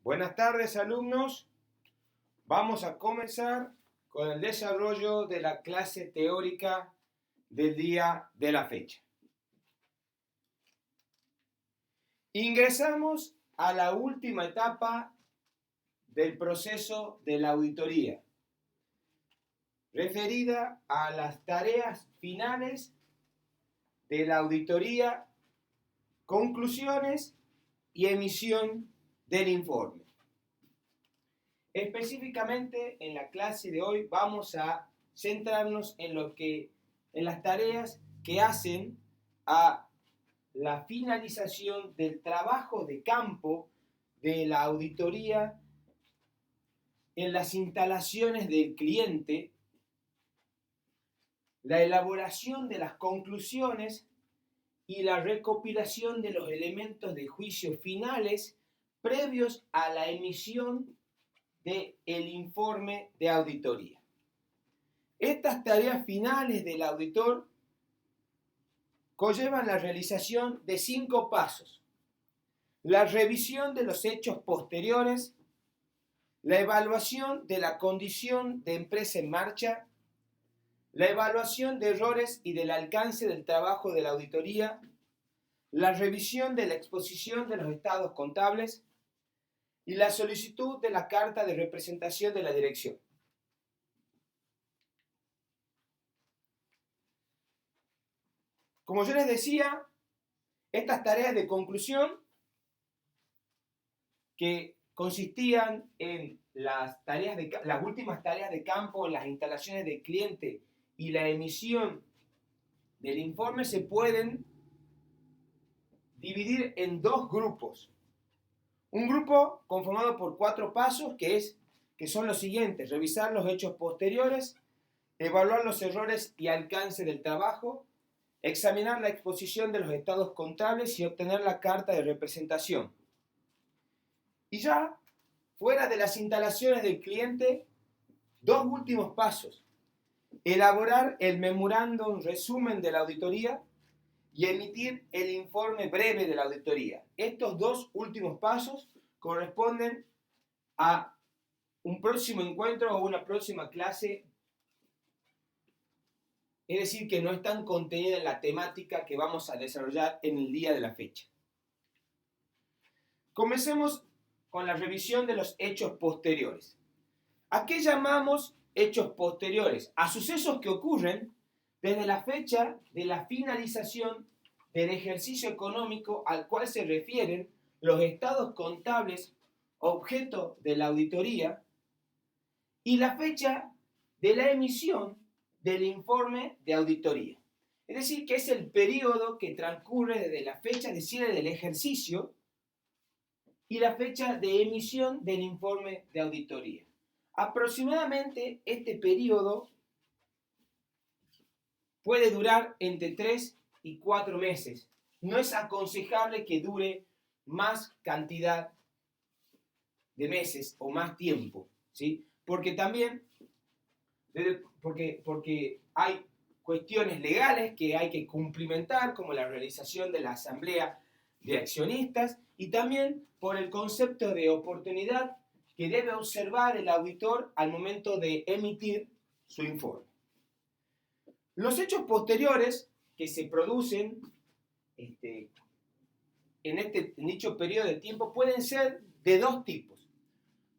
Buenas tardes, alumnos. Vamos a comenzar con el desarrollo de la clase teórica del día de la fecha. Ingresamos a la última etapa del proceso de la auditoría, referida a las tareas finales de la auditoría, conclusiones y emisión del informe. Específicamente en la clase de hoy vamos a centrarnos en las tareas que hacen a la finalización del trabajo de campo de la auditoría en las instalaciones del cliente, la elaboración de las conclusiones y la recopilación de los elementos de juicio finales previos a la emisión del informe de auditoría. Estas tareas finales del auditor conllevan la realización de 5 pasos: la revisión de los hechos posteriores, la evaluación de la condición de empresa en marcha, la evaluación de errores y del alcance del trabajo de la auditoría, la revisión de la exposición de los estados contables y la solicitud de la carta de representación de la dirección. Como yo les decía, estas tareas de conclusión, que consistían en las últimas tareas de campo en las instalaciones del cliente y la emisión del informe, se pueden dividir en 2 grupos. Un grupo conformado por 4 pasos que son los siguientes: revisar los hechos posteriores, evaluar los errores y alcance del trabajo, examinar la exposición de los estados contables y obtener la carta de representación. Y ya fuera de las instalaciones del cliente, 2 últimos pasos: elaborar el memorándum resumen de la auditoría y emitir el informe breve de la auditoría. Estos 2 últimos pasos corresponden a un próximo encuentro o una próxima clase, es decir, que no están contenidas en la temática que vamos a desarrollar en el día de la fecha. Comencemos con la revisión de los hechos posteriores. ¿A qué llamamos hechos posteriores? A sucesos que ocurren desde la fecha de la finalización del ejercicio económico al cual se refieren los estados contables objeto de la auditoría y la fecha de la emisión del informe de auditoría. Es decir, que es el periodo que transcurre desde la fecha de cierre del ejercicio y la fecha de emisión del informe de auditoría. Aproximadamente este periodo puede durar entre 3 y 4 meses. No es aconsejable que dure más cantidad de meses o más tiempo, ¿sí? Porque también porque hay cuestiones legales que hay que cumplimentar, como la realización de la asamblea de accionistas, y también por el concepto de oportunidad que debe observar el auditor al momento de emitir su informe. Los hechos posteriores que se producen en dicho periodo de tiempo pueden ser de 2 tipos: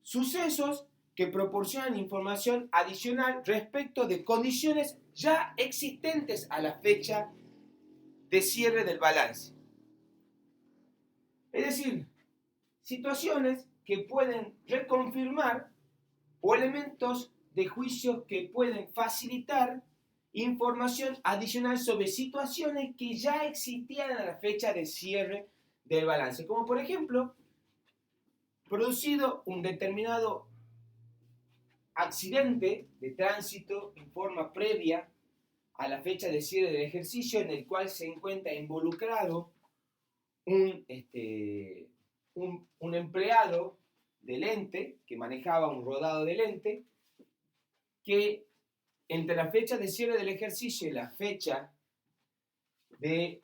sucesos que proporcionan información adicional respecto de condiciones ya existentes a la fecha de cierre del balance. Es decir, situaciones que pueden reconfirmar o elementos de juicio que pueden facilitar información adicional sobre situaciones que ya existían a la fecha de cierre del balance. Como por ejemplo, producido un determinado accidente de tránsito en forma previa a la fecha de cierre del ejercicio, en el cual se encuentra involucrado un empleado del ente que manejaba un rodado del ente, que entre la fecha de cierre del ejercicio y la fecha de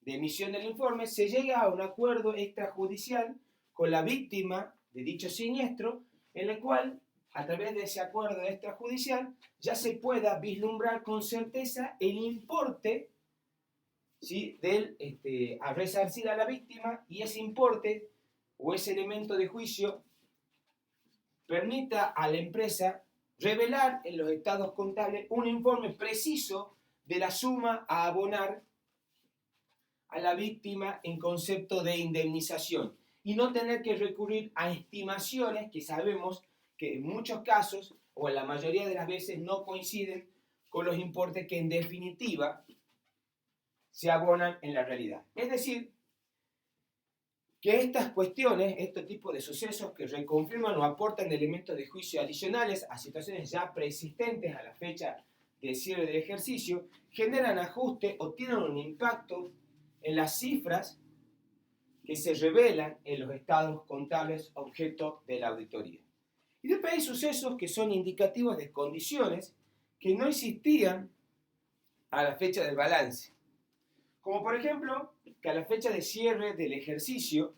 emisión del informe se llega a un acuerdo extrajudicial con la víctima de dicho siniestro, en el cual, a través de ese acuerdo extrajudicial, ya se pueda vislumbrar con certeza el importe, ¿sí?, a resarcir a la víctima, y ese importe o ese elemento de juicio permita a la empresa revelar en los estados contables un informe preciso de la suma a abonar a la víctima en concepto de indemnización y no tener que recurrir a estimaciones que sabemos que en muchos casos o en la mayoría de las veces no coinciden con los importes que en definitiva se abonan en la realidad. Es decir, que estas cuestiones, este tipo de sucesos que reconfirman o aportan elementos de juicio adicionales a situaciones ya preexistentes a la fecha de cierre del ejercicio, generan ajuste o tienen un impacto en las cifras que se revelan en los estados contables objeto de la auditoría. Y después hay sucesos que son indicativos de condiciones que no existían a la fecha del balance. Como por ejemplo, que a la fecha de cierre del ejercicio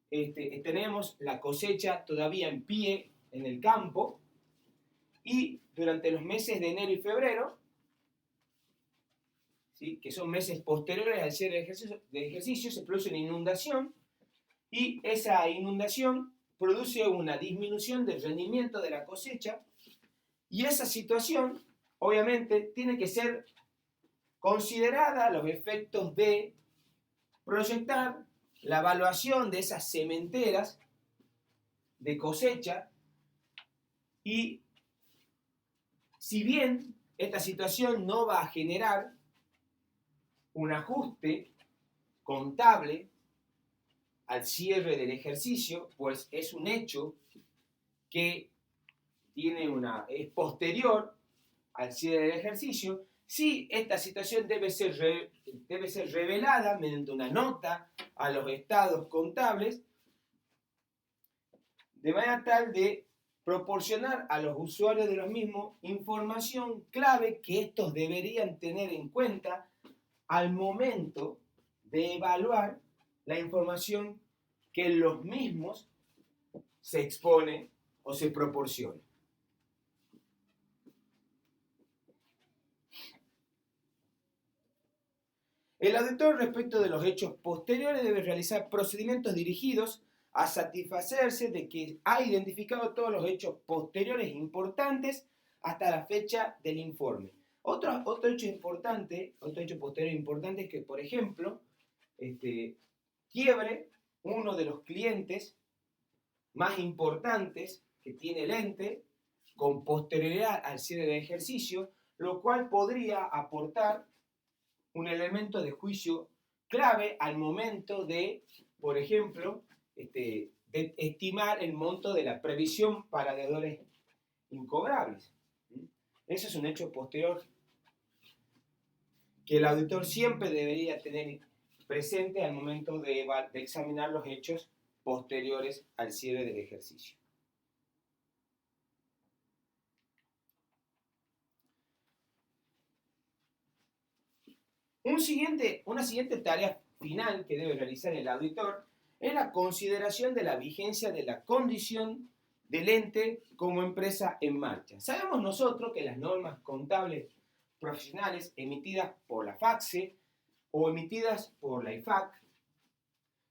tenemos la cosecha todavía en pie en el campo y durante los meses de enero y febrero, ¿sí?, que son meses posteriores al cierre del ejercicio, se produce una inundación y esa inundación produce una disminución del rendimiento de la cosecha y esa situación obviamente tiene que ser considerada a los efectos de proyectar la evaluación de esas sementeras de cosecha y si bien esta situación no va a generar un ajuste contable al cierre del ejercicio, pues es un hecho que es posterior al cierre del ejercicio, sí, esta situación debe ser revelada mediante una nota a los estados contables, de manera tal de proporcionar a los usuarios de los mismos información clave que estos deberían tener en cuenta al momento de evaluar la información que los mismos se expone o se proporciona. El auditor respecto de los hechos posteriores debe realizar procedimientos dirigidos a satisfacerse de que ha identificado todos los hechos posteriores importantes hasta la fecha del informe. Otro hecho posterior importante es que, por ejemplo, quiebre uno de los clientes más importantes que tiene el ente con posterioridad al cierre del ejercicio, lo cual podría aportar un elemento de juicio clave al momento de, por ejemplo, de estimar el monto de la previsión para deudores incobrables. Eso es un hecho posterior que el auditor siempre debería tener presente al momento de examinar los hechos posteriores al cierre del ejercicio. Una siguiente tarea final que debe realizar el auditor es la consideración de la vigencia de la condición del ente como empresa en marcha. Sabemos nosotros que las normas contables profesionales emitidas por la FACSE o emitidas por la IFAC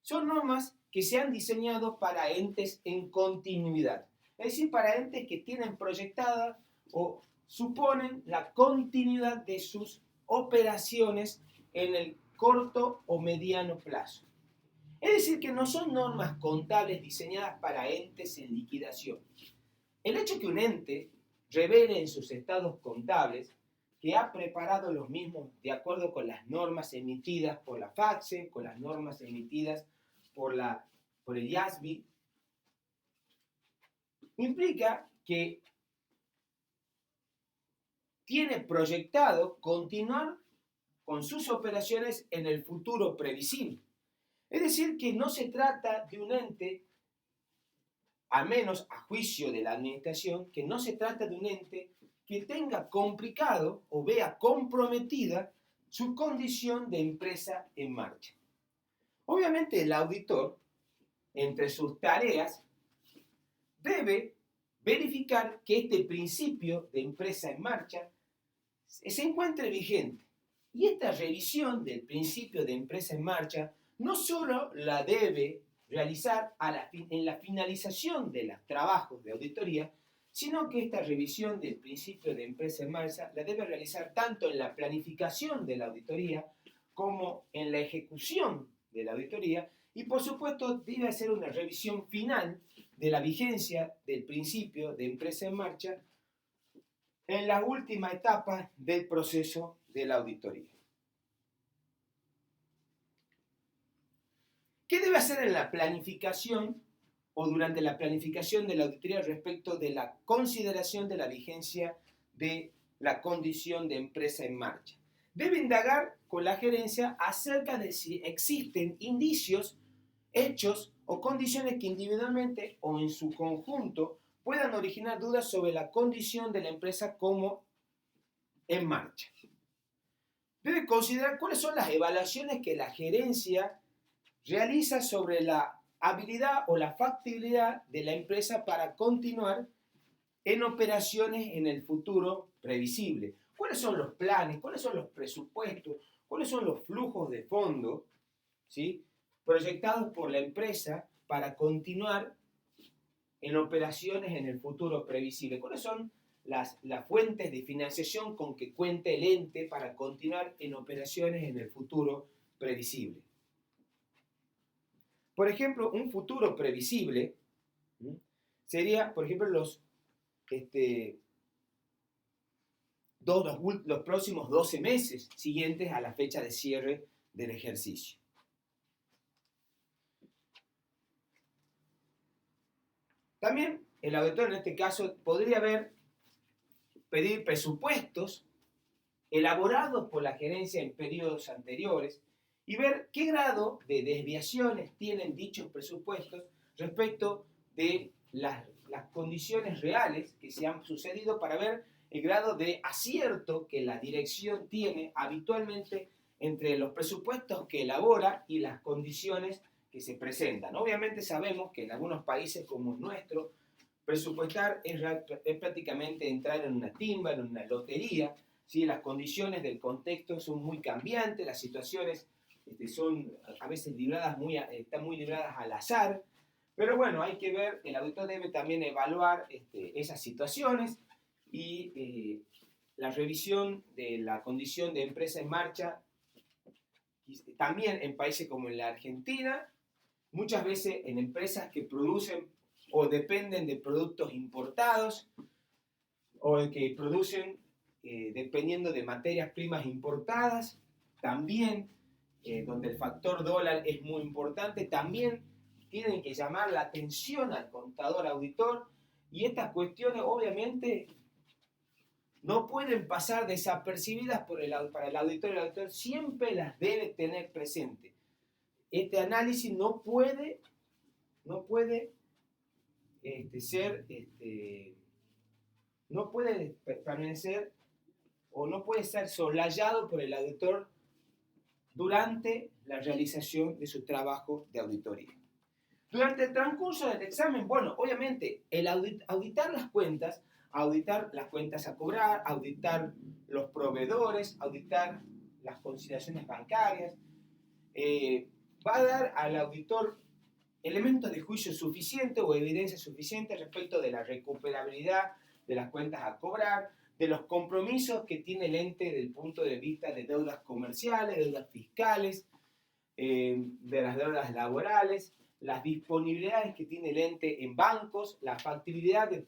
son normas que se han diseñado para entes en continuidad, es decir, para entes que tienen proyectada o suponen la continuidad de sus operaciones en el corto o mediano plazo. Es decir, que no son normas contables diseñadas para entes en liquidación. El hecho que un ente revele en sus estados contables que ha preparado los mismos de acuerdo con las normas emitidas por la FACSE, con las normas emitidas por el IASB, implica que tiene proyectado continuar con sus operaciones en el futuro previsible. Es decir, que no se trata de un ente, al menos a juicio de la administración, que no se trata de un ente que tenga complicado o vea comprometida su condición de empresa en marcha. Obviamente el auditor entre sus tareas, debe verificar que este principio de empresa en marcha se encuentre vigente. Y esta revisión del principio de empresa en marcha no solo la debe realizar en la finalización de los trabajos de auditoría, sino que esta revisión del principio de empresa en marcha la debe realizar tanto en la planificación de la auditoría como en la ejecución de la auditoría, y por supuesto debe hacer una revisión final de la vigencia del principio de empresa en marcha en la última etapa del proceso de la auditoría. ¿Qué debe hacer en la planificación o durante la planificación de la auditoría respecto de la consideración de la vigencia de la condición de empresa en marcha? Debe indagar con la gerencia acerca de si existen indicios, hechos o condiciones que individualmente o en su conjunto puedan originar dudas sobre la condición de la empresa como en marcha. Debe considerar cuáles son las evaluaciones que la gerencia realiza sobre la habilidad o la factibilidad de la empresa para continuar en operaciones en el futuro previsible. ¿Cuáles son los planes? ¿Cuáles son los presupuestos? ¿Cuáles son los flujos de fondo, ¿sí?, proyectados por la empresa para continuar en operaciones en el futuro previsible? ¿Cuáles son las fuentes de financiación con que cuente el ente para continuar en operaciones en el futuro previsible? Por ejemplo, un futuro previsible sería, por ejemplo, los próximos 12 meses siguientes a la fecha de cierre del ejercicio. También el auditor en este caso podría pedir presupuestos elaborados por la gerencia en periodos anteriores y ver qué grado de desviaciones tienen dichos presupuestos respecto de las condiciones reales que se han sucedido, para ver el grado de acierto que la dirección tiene habitualmente entre los presupuestos que elabora y las condiciones que se presentan. Obviamente sabemos que en algunos países como el nuestro, presupuestar es prácticamente entrar en una timba, en una lotería, ¿sí? Las condiciones del contexto son muy cambiantes, las situaciones son a veces están muy libradas al azar, pero bueno, hay que ver, el auditor debe también evaluar esas situaciones y la revisión de la condición de empresa en marcha, también en países como en la Argentina, muchas veces en empresas que producen o dependen de productos importados o que producen dependiendo de materias primas importadas, también donde el factor dólar es muy importante, también tienen que llamar la atención al contador auditor, y estas cuestiones obviamente no pueden pasar desapercibidas para el auditor. El auditor siempre las debe tener presente. Este análisis no puede permanecer o no puede ser soslayado por el auditor durante la realización de su trabajo de auditoría. Durante el transcurso del examen, bueno, obviamente, el auditar las cuentas a cobrar, auditar los proveedores, auditar las consideraciones bancarias, va a dar al auditor elementos de juicio suficiente o evidencia suficiente respecto de la recuperabilidad de las cuentas a cobrar, de los compromisos que tiene el ente desde el punto de vista de deudas comerciales, deudas fiscales, de las deudas laborales, las disponibilidades que tiene el ente en bancos, la factibilidad de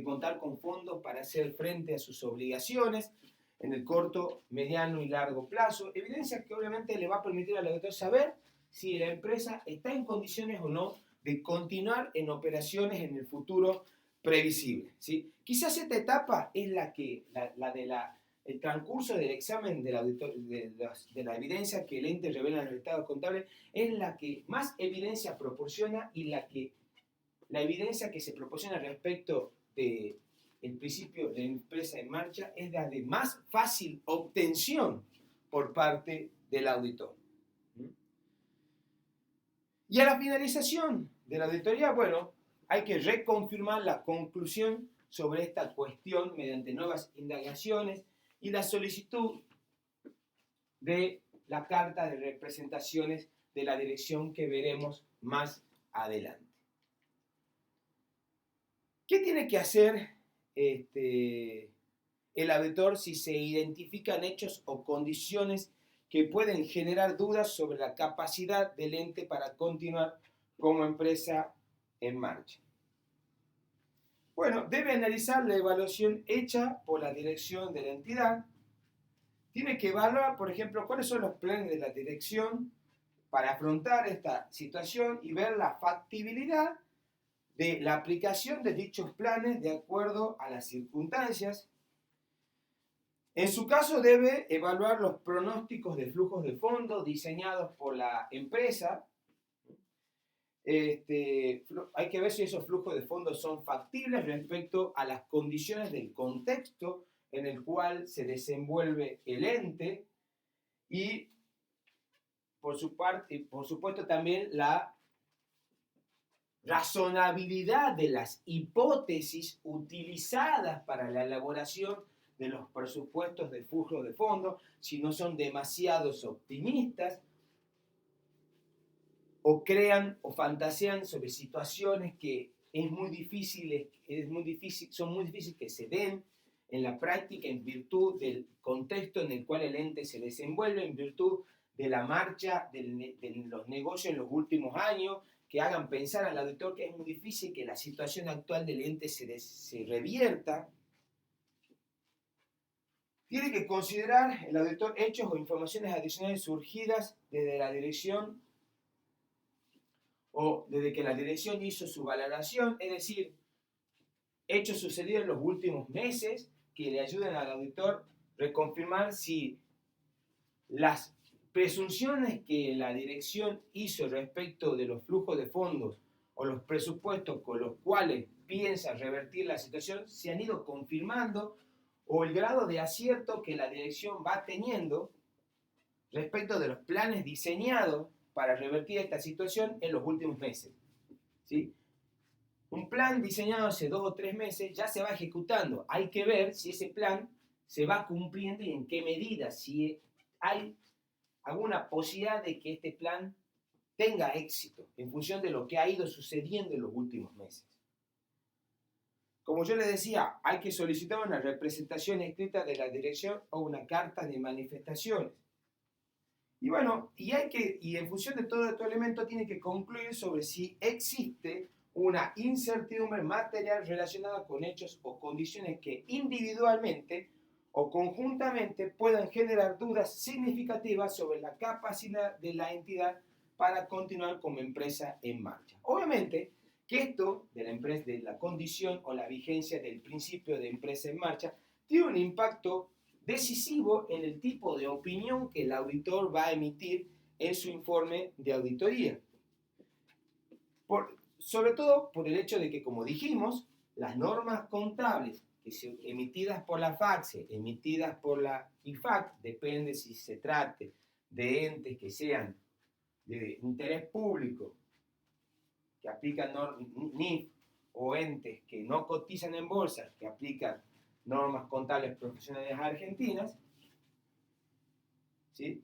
contar con fondos para hacer frente a sus obligaciones en el corto, mediano y largo plazo. Evidencia que obviamente le va a permitir al auditor saber si la empresa está en condiciones o no de continuar en operaciones en el futuro previsible, ¿sí? Quizás esta etapa es el transcurso del examen del auditor, de la evidencia que el ente revela en el estado contable, es la que más evidencia proporciona, y la evidencia que se proporciona respecto del principio de empresa en marcha es la de más fácil obtención por parte del auditor. Y a la finalización de la auditoría, bueno, hay que reconfirmar la conclusión sobre esta cuestión mediante nuevas indagaciones y la solicitud de la carta de representaciones de la dirección que veremos más adelante. ¿Qué tiene que hacer el auditor si se identifican hechos o condiciones que pueden generar dudas sobre la capacidad del ente para continuar como empresa en marcha? Bueno, debe analizar la evaluación hecha por la dirección de la entidad. Tiene que evaluar, por ejemplo, cuáles son los planes de la dirección para afrontar esta situación y ver la factibilidad de la aplicación de dichos planes de acuerdo a las circunstancias. En su caso debe evaluar los pronósticos de flujos de fondos diseñados por la empresa. Hay que ver si esos flujos de fondos son factibles respecto a las condiciones del contexto en el cual se desenvuelve el ente y por supuesto también la razonabilidad de las hipótesis utilizadas para la elaboración de los presupuestos de flujo de fondos, si no son demasiados optimistas o crean o fantasean sobre situaciones que son muy difíciles que se den en la práctica en virtud del contexto en el cual el ente se desenvuelve, en virtud de la marcha de los negocios en los últimos años, que hagan pensar al auditor que es muy difícil que la situación actual del ente se revierta. Tiene que considerar el auditor hechos o informaciones adicionales surgidas desde la dirección o desde que la dirección hizo su valoración, es decir, hechos sucedidos en los últimos meses que le ayuden al auditor a reconfirmar si las presunciones que la dirección hizo respecto de los flujos de fondos o los presupuestos con los cuales piensa revertir la situación se han ido confirmando o el grado de acierto que la dirección va teniendo respecto de los planes diseñados para revertir esta situación en los últimos meses. ¿Sí? Un plan diseñado hace 2 o 3 meses ya se va ejecutando. Hay que ver si ese plan se va cumpliendo y en qué medida, si hay alguna posibilidad de que este plan tenga éxito en función de lo que ha ido sucediendo en los últimos meses. Como yo les decía, hay que solicitar una representación escrita de la dirección o una carta de manifestaciones. Y bueno, y en función de todo este elemento tiene que concluir sobre si existe una incertidumbre material relacionada con hechos o condiciones que individualmente o conjuntamente puedan generar dudas significativas sobre la capacidad de la entidad para continuar como empresa en marcha. Obviamente que esto de la empresa, de la condición o la vigencia del principio de empresa en marcha, tiene un impacto decisivo en el tipo de opinión que el auditor va a emitir en su informe de auditoría. Sobre todo por el hecho de que, como dijimos, las normas contables emitidas por la FACSE, emitidas por la IFAC, depende si se trate de entes que sean de interés público, que aplican NIF, o entes que no cotizan en bolsa, que aplican normas contables profesionales argentinas, ¿sí?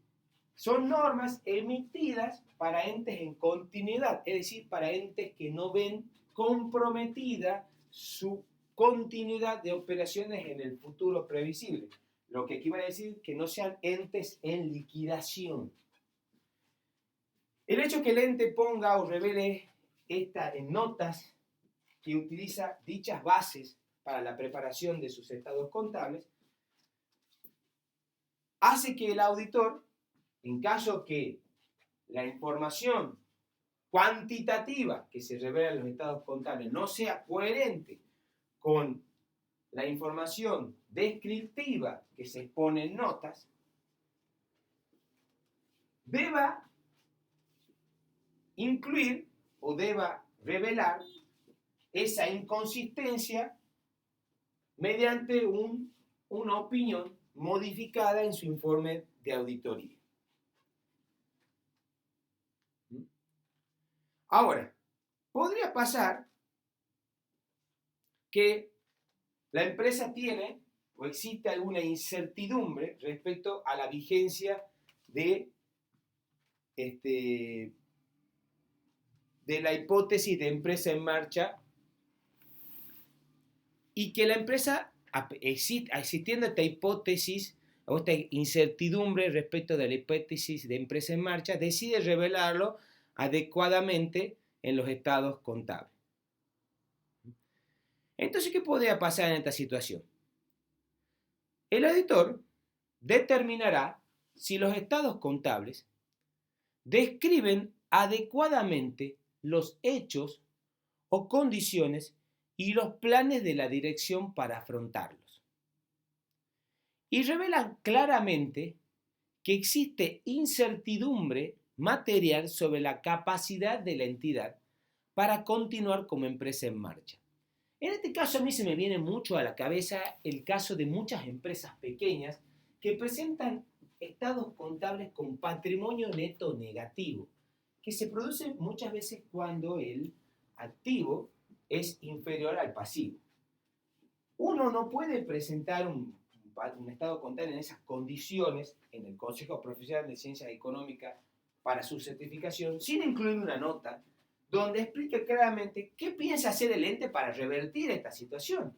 Son normas emitidas para entes en continuidad, es decir, para entes que no ven comprometida su continuidad de operaciones en el futuro previsible, lo que equivale a decir que no sean entes en liquidación. El hecho que el ente ponga o revele en notas que utiliza dichas bases para la preparación de sus estados contables hace que el auditor, en caso que la información cuantitativa que se revela en los estados contables no sea coherente con la información descriptiva que se expone en notas, deba incluir o deba revelar esa inconsistencia mediante una opinión modificada en su informe de auditoría. Ahora, podría pasar que la empresa tiene o existe alguna incertidumbre respecto a la vigencia de, de la hipótesis de empresa en marcha y que la empresa, existiendo esta hipótesis o esta incertidumbre respecto de la hipótesis de empresa en marcha, decide revelarlo adecuadamente en los estados contables. Entonces, ¿qué podría pasar en esta situación? El auditor determinará si los estados contables describen adecuadamente los hechos o condiciones y los planes de la dirección para afrontarlos. Y revelan claramente que existe incertidumbre material sobre la capacidad de la entidad para continuar como empresa en marcha. En este caso a mí se me viene mucho a la cabeza el caso de muchas empresas pequeñas que presentan estados contables con patrimonio neto negativo, que se produce muchas veces cuando el activo es inferior al pasivo. Uno no puede presentar un estado contable en esas condiciones en el Consejo Profesional de Ciencias Económicas para su certificación sin incluir una nota donde explique claramente qué piensa hacer el ente para revertir esta situación.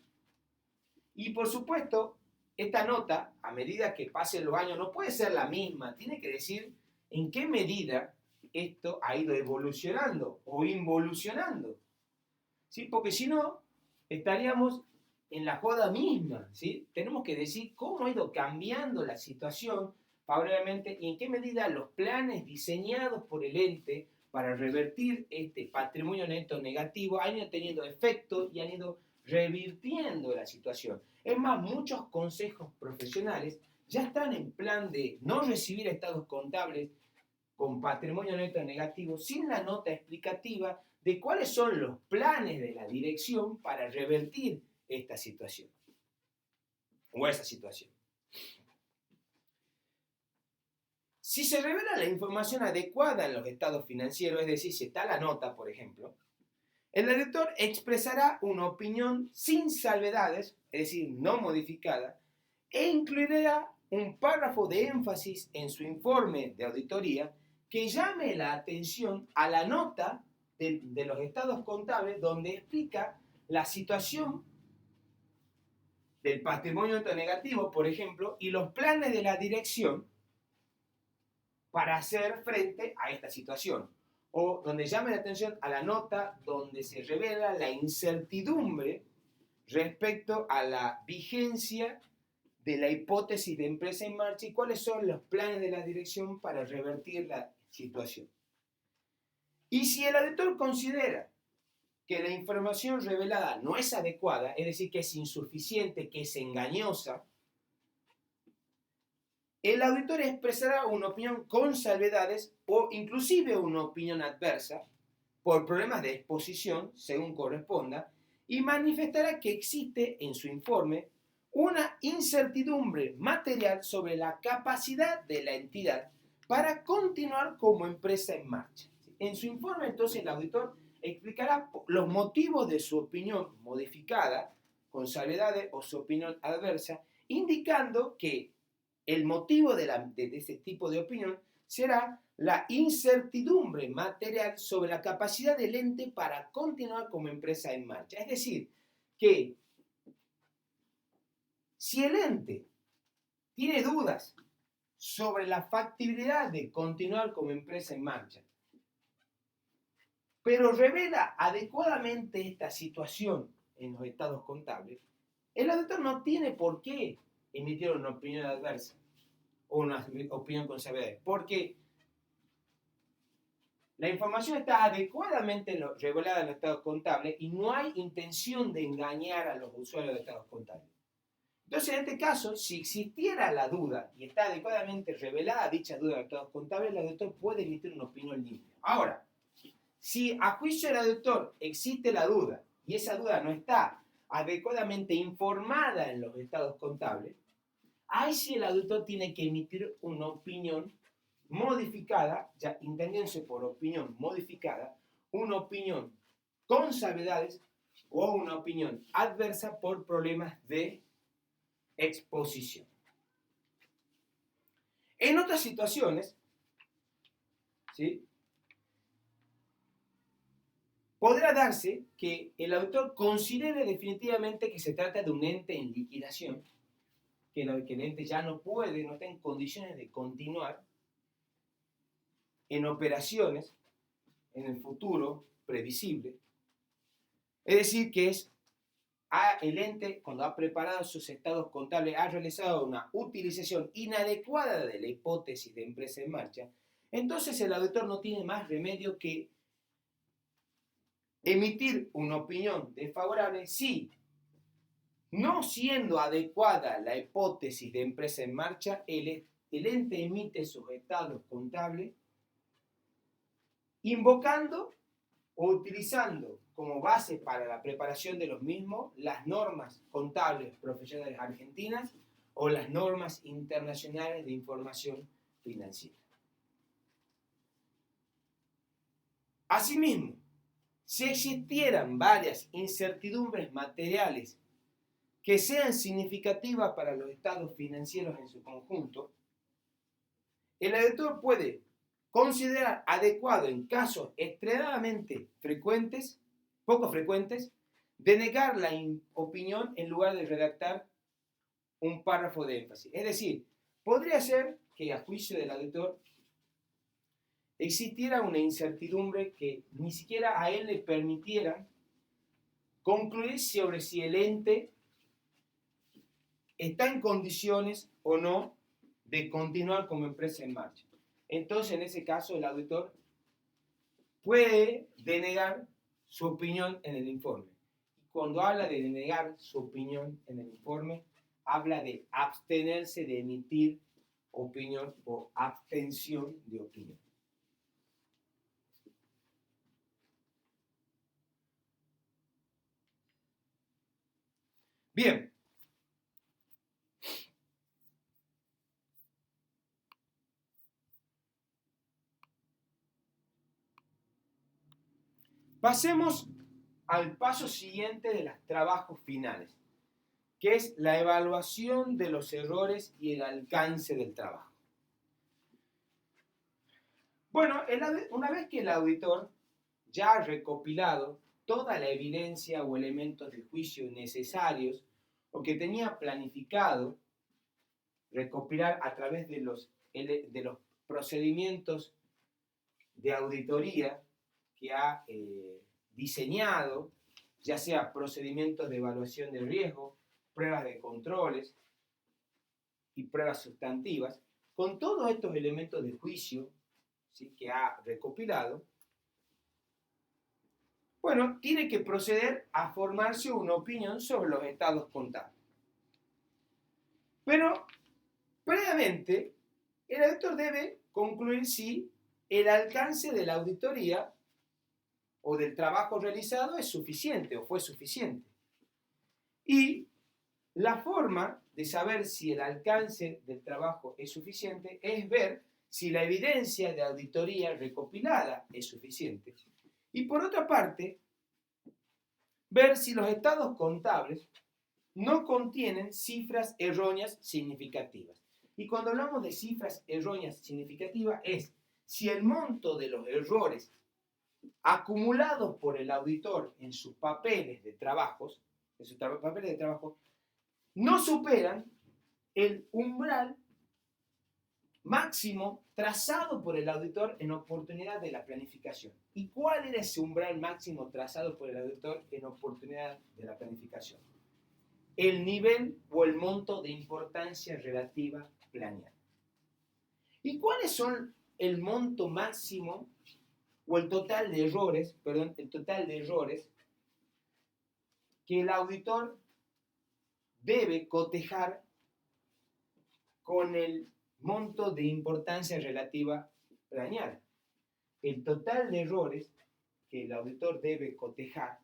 Y por supuesto, esta nota, a medida que pasen los años, no puede ser la misma, tiene que decir en qué medida esto ha ido evolucionando o involucionando, ¿sí? Porque si no, estaríamos en la joda misma, ¿sí? Tenemos que decir cómo ha ido cambiando la situación favorablemente y en qué medida los planes diseñados por el ente para revertir este patrimonio neto negativo han ido teniendo efecto y han ido revirtiendo la situación. Es más, muchos consejos profesionales ya están en plan de no recibir estados contables con patrimonio neto negativo sin la nota explicativa de cuáles son los planes de la dirección para revertir esta situación o esa situación. Si se revela la información adecuada en los estados financieros, es decir, si está la nota, por ejemplo, el auditor expresará una opinión sin salvedades, es decir, no modificada, e incluirá un párrafo de énfasis en su informe de auditoría que llame la atención a la nota de los estados contables donde explica la situación del patrimonio neto negativo, por ejemplo, y los planes de la dirección para hacer frente a esta situación. O donde llame la atención a la nota donde se revela la incertidumbre respecto a la vigencia de la hipótesis de empresa en marcha y cuáles son los planes de la dirección para revertir la situación. Y si el auditor considera que la información revelada no es adecuada, es decir, que es insuficiente, que es engañosa, el auditor expresará una opinión con salvedades o inclusive una opinión adversa por problemas de exposición, según corresponda, y manifestará que existe en su informe una incertidumbre material sobre la capacidad de la entidad para continuar como empresa en marcha. En su informe, entonces, el auditor explicará los motivos de su opinión modificada con salvedades o su opinión adversa, indicando que el motivo de ese tipo de opinión será la incertidumbre material sobre la capacidad del ente para continuar como empresa en marcha. Es decir, que si el ente tiene dudas sobre la factibilidad de continuar como empresa en marcha, pero revela adecuadamente esta situación en los estados contables, el auditor no tiene por qué emitir una opinión adversa o una opinión con salvedades, porque la información está adecuadamente revelada en los estados contables y no hay intención de engañar a los usuarios de estados contables. Entonces, en este caso, si existiera la duda y está adecuadamente revelada dicha duda en los estados contables, el auditor puede emitir una opinión limpia. Ahora, si a juicio del auditor existe la duda y esa duda no está adecuadamente informada en los estados contables, ahí sí el auditor tiene que emitir una opinión modificada, ya entendiéndose por opinión modificada, una opinión con salvedades o una opinión adversa por problemas de exposición. En otras situaciones, ¿sí?, podrá darse que el auditor considere definitivamente que se trata de un ente en liquidación, que el ente ya no está en condiciones de continuar en operaciones en el futuro previsible. Es decir, que el ente, cuando ha preparado sus estados contables, ha realizado una utilización inadecuada de la hipótesis de empresa en marcha. Entonces el auditor no tiene más remedio que emitir una opinión desfavorable si, no siendo adecuada la hipótesis de empresa en marcha, el ente emite sus estados contables invocando o utilizando como base para la preparación de los mismos las normas contables profesionales argentinas o las normas internacionales de información financiera. Asimismo, si existieran varias incertidumbres materiales que sean significativas para los estados financieros en su conjunto, el auditor puede considerar adecuado en casos extremadamente poco frecuentes, denegar la opinión en lugar de redactar un párrafo de énfasis. Es decir, podría ser que a juicio del auditor existiera una incertidumbre que ni siquiera a él le permitiera concluir sobre si el ente está en condiciones o no de continuar como empresa en marcha. Entonces, en ese caso, el auditor puede denegar su opinión en el informe. Y cuando habla de denegar su opinión en el informe, habla de abstenerse de emitir opinión o abstención de opinión. Bien. Pasemos al paso siguiente de los trabajos finales, que es la evaluación de los errores y el alcance del trabajo. Bueno, una vez que el auditor ya ha recopilado toda la evidencia o elementos de juicio necesarios o que tenía planificado recopilar a través de los procedimientos de auditoría que ha diseñado, ya sea procedimientos de evaluación de riesgo, pruebas de controles y pruebas sustantivas, con todos estos elementos de juicio, ¿sí?, que ha recopilado, bueno, tiene que proceder a formarse una opinión sobre los estados contables. Pero, previamente, el auditor debe concluir si el alcance de la auditoría o del trabajo realizado es suficiente o fue suficiente. Y la forma de saber si el alcance del trabajo es suficiente es ver si la evidencia de auditoría recopilada es suficiente. Y por otra parte, ver si los estados contables no contienen cifras erróneas significativas. Y cuando hablamos de cifras erróneas significativas es si el monto de los errores acumulados por el auditor en sus papeles de trabajo, no superan el umbral máximo trazado por el auditor en oportunidad de la planificación. ¿Y cuál era ese umbral máximo trazado por el auditor en oportunidad de la planificación? El nivel o el monto de importancia relativa planeada. ¿Y cuáles son el monto máximo o el total de errores, que el auditor debe cotejar con el monto de importancia relativa planeada? El total de errores que el auditor debe cotejar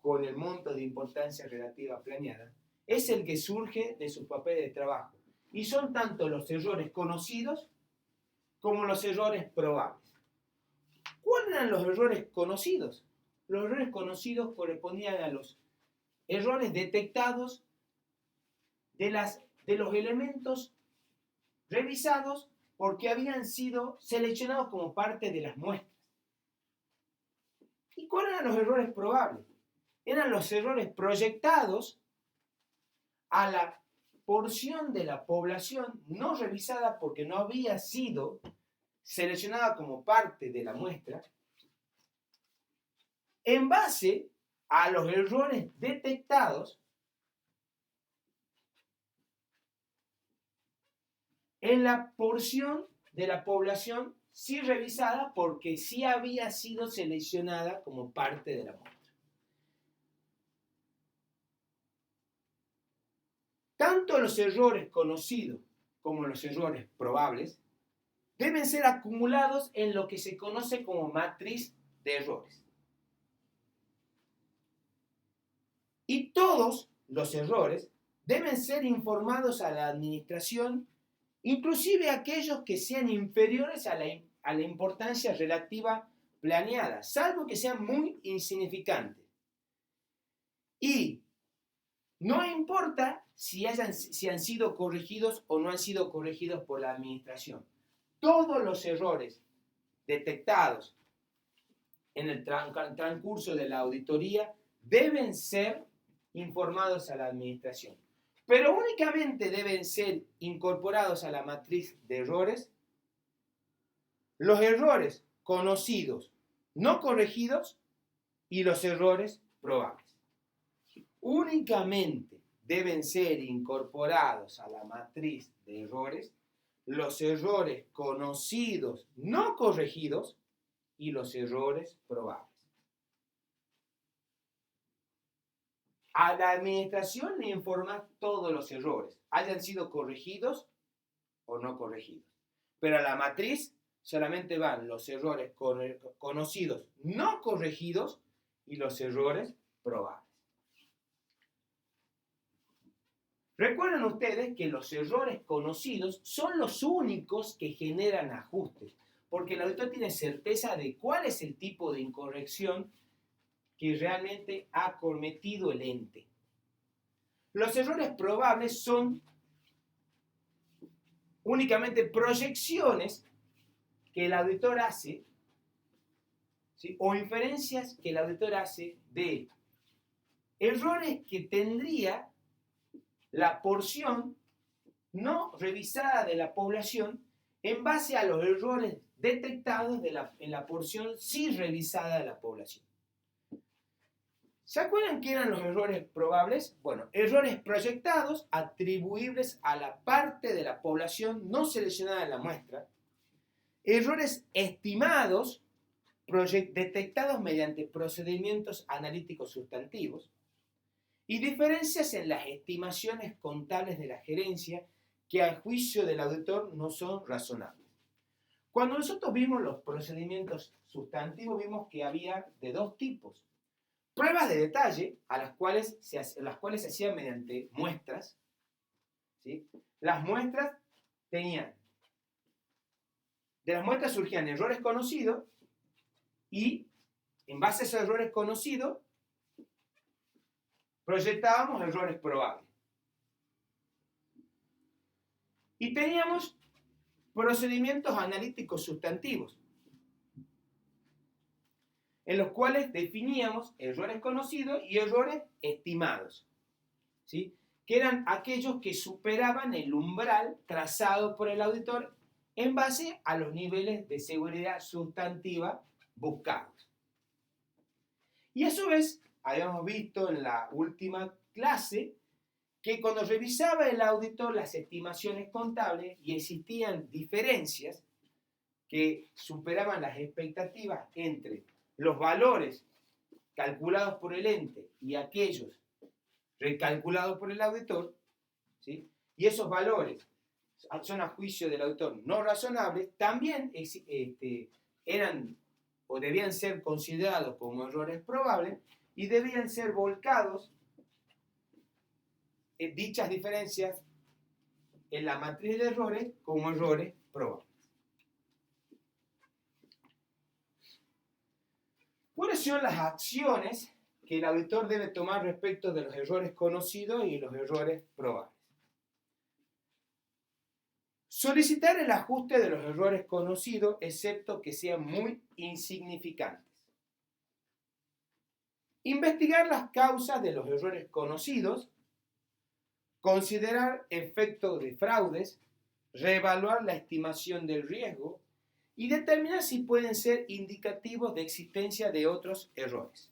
con el monto de importancia relativa planeada es el que surge de sus papeles de trabajo. Y son tanto los errores conocidos como los errores probables. ¿cuáles eran los errores conocidos? Los errores conocidos correspondían a los errores detectados de los elementos revisados porque habían sido seleccionados como parte de las muestras. ¿Y cuáles eran los errores probables? Eran los errores proyectados a la porción de la población no revisada porque no había sido seleccionada como parte de la muestra, en base a los errores detectados en la porción de la población sí revisada porque sí había sido seleccionada como parte de la muestra. Tanto los errores conocidos como los errores probables deben ser acumulados en lo que se conoce como matriz de errores. Y todos los errores deben ser informados a la administración, inclusive aquellos que sean inferiores a la importancia relativa planeada, salvo que sean muy insignificantes. Y no importa si han sido corregidos o no han sido corregidos por la administración. Todos los errores detectados en el transcurso de la auditoría deben ser informados a la administración, pero únicamente deben ser incorporados a la matriz de errores los errores conocidos, no corregidos, y los errores probables. Únicamente deben ser incorporados a la matriz de errores los errores conocidos, no corregidos, y los errores probables. A la administración le informa todos los errores, hayan sido corregidos o no corregidos. Pero a la matriz solamente van los errores conocidos, no corregidos, y los errores probables. Recuerden ustedes que los errores conocidos son los únicos que generan ajustes, porque el auditor tiene certeza de cuál es el tipo de incorrección que realmente ha cometido el ente. Los errores probables son únicamente proyecciones que el auditor hace, ¿sí?, o inferencias que el auditor hace de errores que tendría la porción no revisada de la población en base a los errores detectados en la porción sí revisada de la población. ¿Se acuerdan qué eran los errores probables? Bueno, errores proyectados atribuibles a la parte de la población no seleccionada en la muestra, errores estimados detectados mediante procedimientos analíticos sustantivos y diferencias en las estimaciones contables de la gerencia que a juicio del auditor no son razonables. Cuando nosotros vimos los procedimientos sustantivos, vimos que había de dos tipos. Pruebas de detalle, las cuales se hacían mediante muestras, ¿sí? Las muestras de las muestras surgían errores conocidos y en base a esos errores conocidos proyectábamos errores probables. Y teníamos procedimientos analíticos sustantivos, en los cuales definíamos errores conocidos y errores estimados, ¿sí?, que eran aquellos que superaban el umbral trazado por el auditor en base a los niveles de seguridad sustantiva buscados. Y a su vez, habíamos visto en la última clase que cuando revisaba el auditor las estimaciones contables y existían diferencias que superaban las expectativas entre los valores calculados por el ente y aquellos recalculados por el auditor, ¿sí?, y esos valores son a juicio del auditor no razonables, también eran o debían ser considerados como errores probables y debían ser volcados dichas diferencias en la matriz de errores como errores probables. ¿Cuáles son las acciones que el auditor debe tomar respecto de los errores conocidos y los errores probables? Solicitar el ajuste de los errores conocidos, excepto que sean muy insignificantes. Investigar las causas de los errores conocidos, considerar efectos de fraudes, reevaluar la estimación del riesgo y determinar si pueden ser indicativos de existencia de otros errores.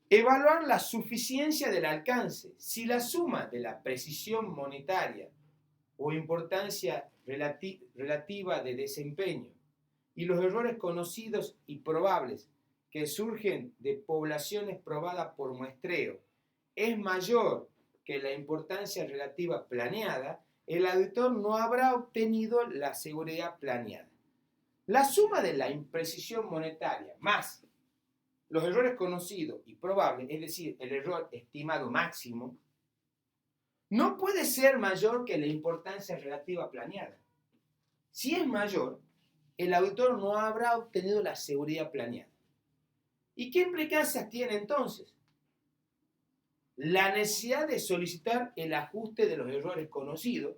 Evaluar la suficiencia del alcance. Si la suma de la precisión monetaria o importancia relativa de desempeño y los errores conocidos y probables que surgen de poblaciones probadas por muestreo es mayor que la importancia relativa planeada, el auditor no habrá obtenido la seguridad planeada. La suma de la imprecisión monetaria más los errores conocidos y probables, es decir, el error estimado máximo, no puede ser mayor que la importancia relativa planeada. Si es mayor, el auditor no habrá obtenido la seguridad planeada. ¿Y qué implicancias tiene entonces? La necesidad de solicitar el ajuste de los errores conocidos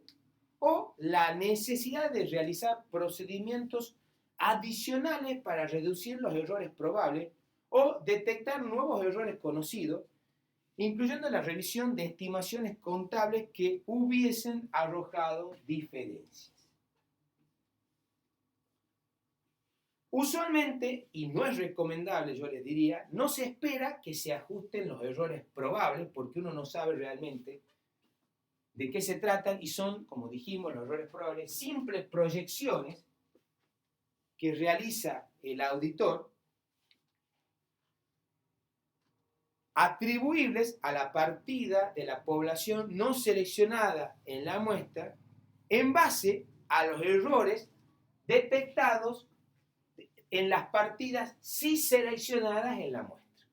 o la necesidad de realizar procedimientos adicionales para reducir los errores probables o detectar nuevos errores conocidos, incluyendo la revisión de estimaciones contables que hubiesen arrojado diferencias. Usualmente, y no es recomendable, yo les diría, no se espera que se ajusten los errores probables porque uno no sabe realmente de qué se tratan y son, como dijimos, los errores probables, simples proyecciones que realiza el auditor atribuibles a la partida de la población no seleccionada en la muestra en base a los errores detectados en las partidas sí seleccionadas en la muestra.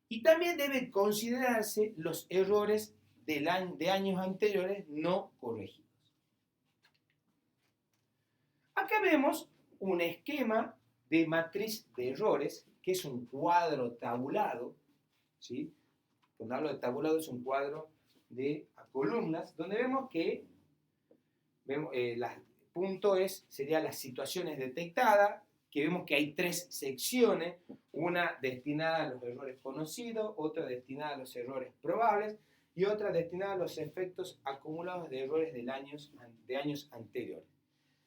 Y también deben considerarse los errores de años anteriores no corregidos. Acá vemos un esquema de matriz de errores, que es un cuadro tabulado, ¿sí? Cuando hablo de tabulado es un cuadro de columnas, donde vemos que punto sería las situaciones detectadas, que vemos que hay tres secciones, una destinada a los errores conocidos, otra destinada a los errores probables y otra destinada a los efectos acumulados de errores de años anteriores.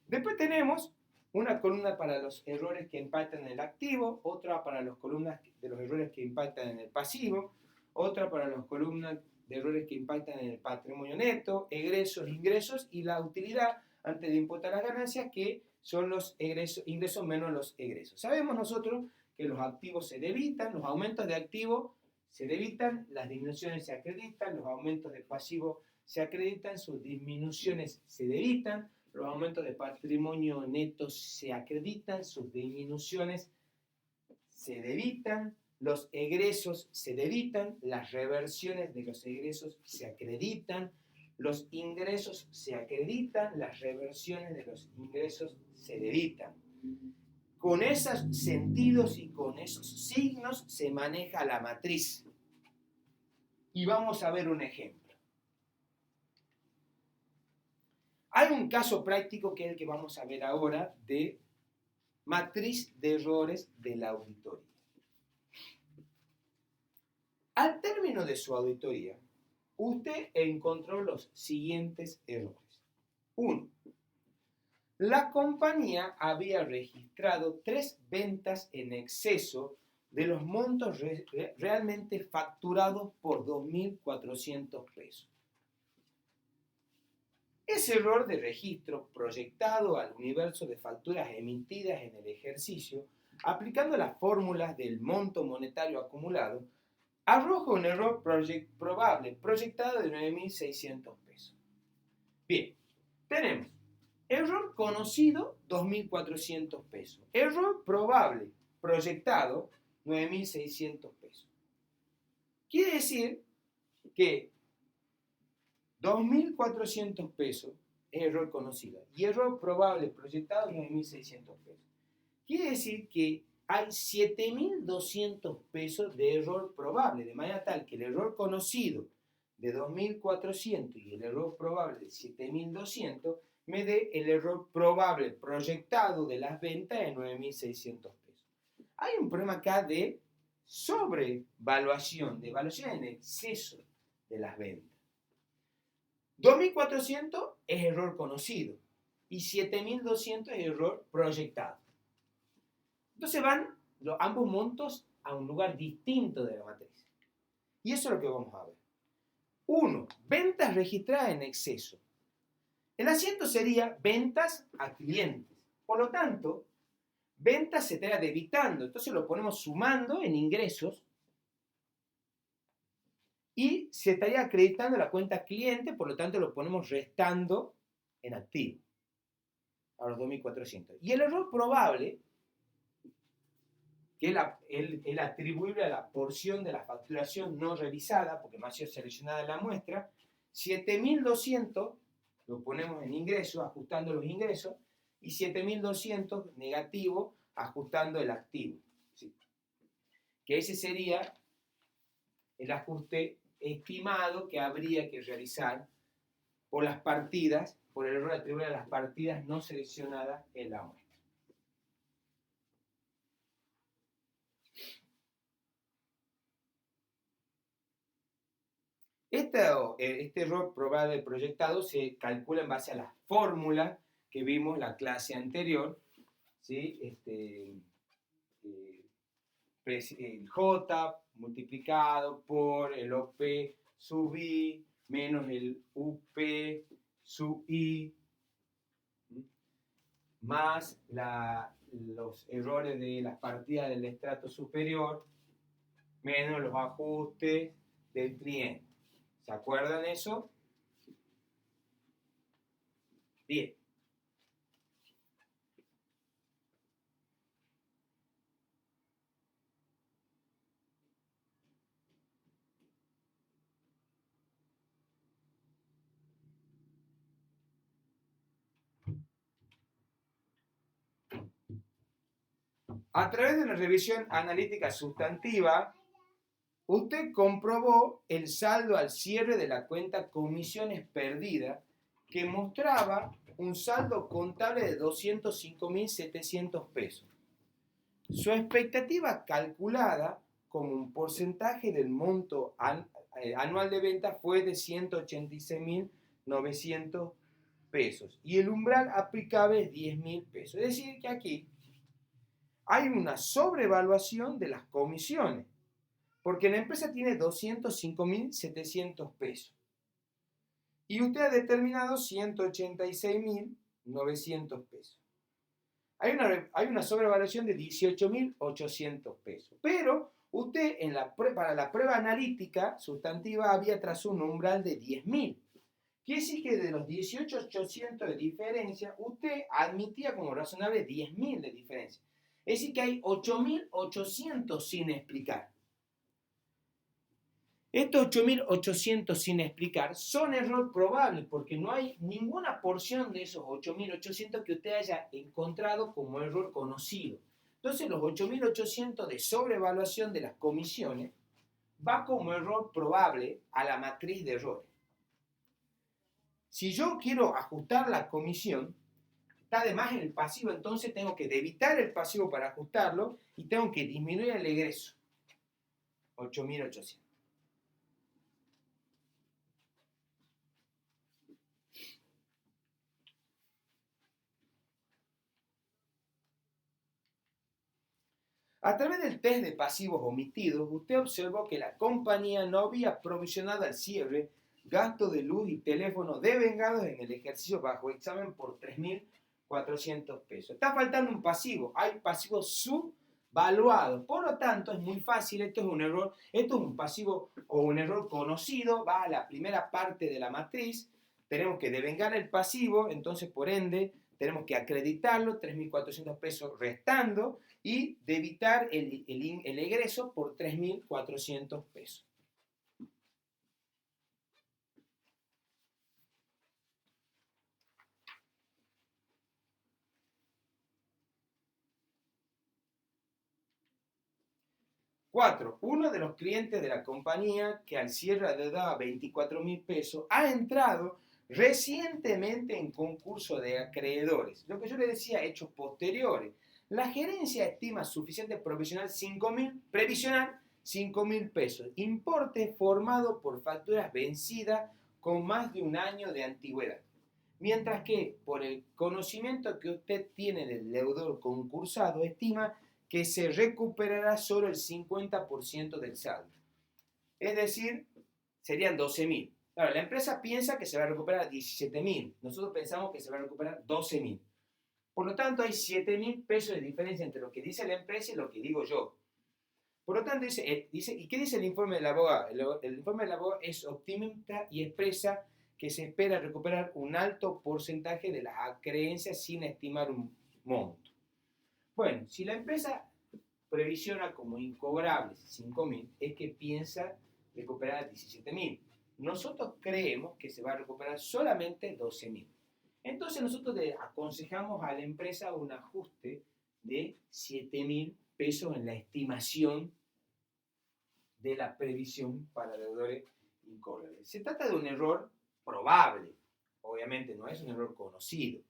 Después tenemos una columna para los errores que impactan en el activo, otra para las columnas de los errores que impactan en el pasivo, otra para las columnas de errores que impactan en el patrimonio neto, egresos, ingresos y la utilidad antes de imputar las ganancias, que son los ingresos menos los egresos. Sabemos nosotros que los activos se debitan, los aumentos de activo se debitan, las disminuciones se acreditan, los aumentos de pasivo se acreditan, sus disminuciones se debitan, los aumentos de patrimonio neto se acreditan, sus disminuciones se debitan, los egresos se debitan, las reversiones de los egresos se acreditan, los ingresos se acreditan, las reversiones de los ingresos se debitan. Con esos sentidos y con esos signos se maneja la matriz. Y vamos a ver un ejemplo. Hay un caso práctico que es el que vamos a ver ahora de matriz de errores de la auditoría. Al término de su auditoría, usted encontró los siguientes errores. 1. La compañía había registrado 3 ventas en exceso de los montos realmente facturados por 2.400 pesos. Ese error de registro proyectado al universo de facturas emitidas en el ejercicio, aplicando las fórmulas del monto monetario acumulado, arroja un error probable proyectado de 9.600 pesos. Bien, tenemos error conocido 2.400 pesos, error probable proyectado 9.600 pesos. Quiere decir que 2.400 pesos es error conocido y error probable proyectado 9.600 pesos. Quiere decir que hay 7.200 pesos de error probable, de manera tal que el error conocido de 2.400 y el error probable de 7.200 me dé el error probable proyectado de las ventas de 9.600 pesos. Hay un problema acá de sobrevaluación, de evaluación en exceso de las ventas. 2.400 es error conocido y 7.200 es error proyectado. Entonces van ambos montos a un lugar distinto de la matriz. Y eso es lo que vamos a ver. 1. Ventas registradas en exceso. El asiento sería ventas a clientes. Por lo tanto, ventas se estaría debitando. Entonces lo ponemos sumando en ingresos y se estaría acreditando la cuenta cliente, por lo tanto lo ponemos restando en activo a los 2.400. Y el error probable, que es atribuible a la porción de la facturación no revisada, porque no ha sido seleccionada en la muestra, 7.200 lo ponemos en ingresos, ajustando los ingresos, y 7.200 negativo, ajustando el activo. ¿Sí? Que ese sería el ajuste estimado que habría que realizar por las partidas, por el error atribuible a las partidas no seleccionadas en la muestra. Este error probable proyectado se calcula en base a la fórmula que vimos en la clase anterior, ¿sí? El J multiplicado por el OP sub I menos el UP sub I más los errores de las partidas del estrato superior menos los ajustes del cliente. ¿Se acuerdan eso? Bien. A través de una revisión analítica sustantiva, usted comprobó el saldo al cierre de la cuenta comisiones perdidas, que mostraba un saldo contable de 205.700 pesos. Su expectativa calculada como un porcentaje del monto anual de venta fue de 186.900 pesos y el umbral aplicable es 10.000 pesos. Es decir, que aquí hay una sobrevaluación de las comisiones, porque la empresa tiene 205.700 pesos y usted ha determinado 186.900 pesos. Hay una sobrevaluación de 18.800 pesos, pero usted para la prueba analítica sustantiva había trazado un umbral de 10.000. Quiere decir que de los 18.800 de diferencia, usted admitía como razonable 10.000 de diferencia. Es decir, que hay 8.800 sin explicar. Estos 8.800 sin explicar son error probable porque no hay ninguna porción de esos 8.800 que usted haya encontrado como error conocido. Entonces los 8.800 de sobrevaluación de las comisiones va como error probable a la matriz de errores. Si yo quiero ajustar la comisión, está de más en el pasivo, entonces tengo que debitar el pasivo para ajustarlo y tengo que disminuir el egreso. 8.800. A través del test de pasivos omitidos, usted observó que la compañía no había provisionado al cierre gasto de luz y teléfono devengados en el ejercicio bajo examen por 3.400 pesos. Está faltando un pasivo, hay pasivos subvaluados. Por lo tanto, es muy fácil, esto es un error, esto es un pasivo o un error conocido, va a la primera parte de la matriz, tenemos que devengar el pasivo, entonces por ende tenemos que acreditarlo, 3.400 pesos restando, y debitar el egreso por 3.400 pesos. 4. Uno de los clientes de la compañía que al cierre adeudaba 24.000 pesos ha entrado recientemente en concurso de acreedores. Lo que yo le decía, hechos posteriores. La gerencia estima suficiente previsional 5.000 pesos. Importe formado por facturas vencidas con más de un año de antigüedad. Mientras que, por el conocimiento que usted tiene del deudor concursado, estima que se recuperará solo el 50% del saldo. Es decir, serían 12.000. Claro, la empresa piensa que se va a recuperar 17.000. Nosotros pensamos que se va a recuperar 12.000. Por lo tanto, hay 7.000 pesos de diferencia entre lo que dice la empresa y lo que digo yo. Por lo tanto, ¿y qué dice el informe del abogado? El informe del abogado es optimista y expresa que se espera recuperar un alto porcentaje de las acreencias sin estimar un monto. Bueno, si la empresa previsiona como incobrables 5.000, es que piensa recuperar 17.000. Nosotros creemos que se va a recuperar solamente 12.000. Entonces nosotros le aconsejamos a la empresa un ajuste de 7.000 pesos en la estimación de la previsión para deudores incobrables. Se trata de un error probable, obviamente no es un error conocido.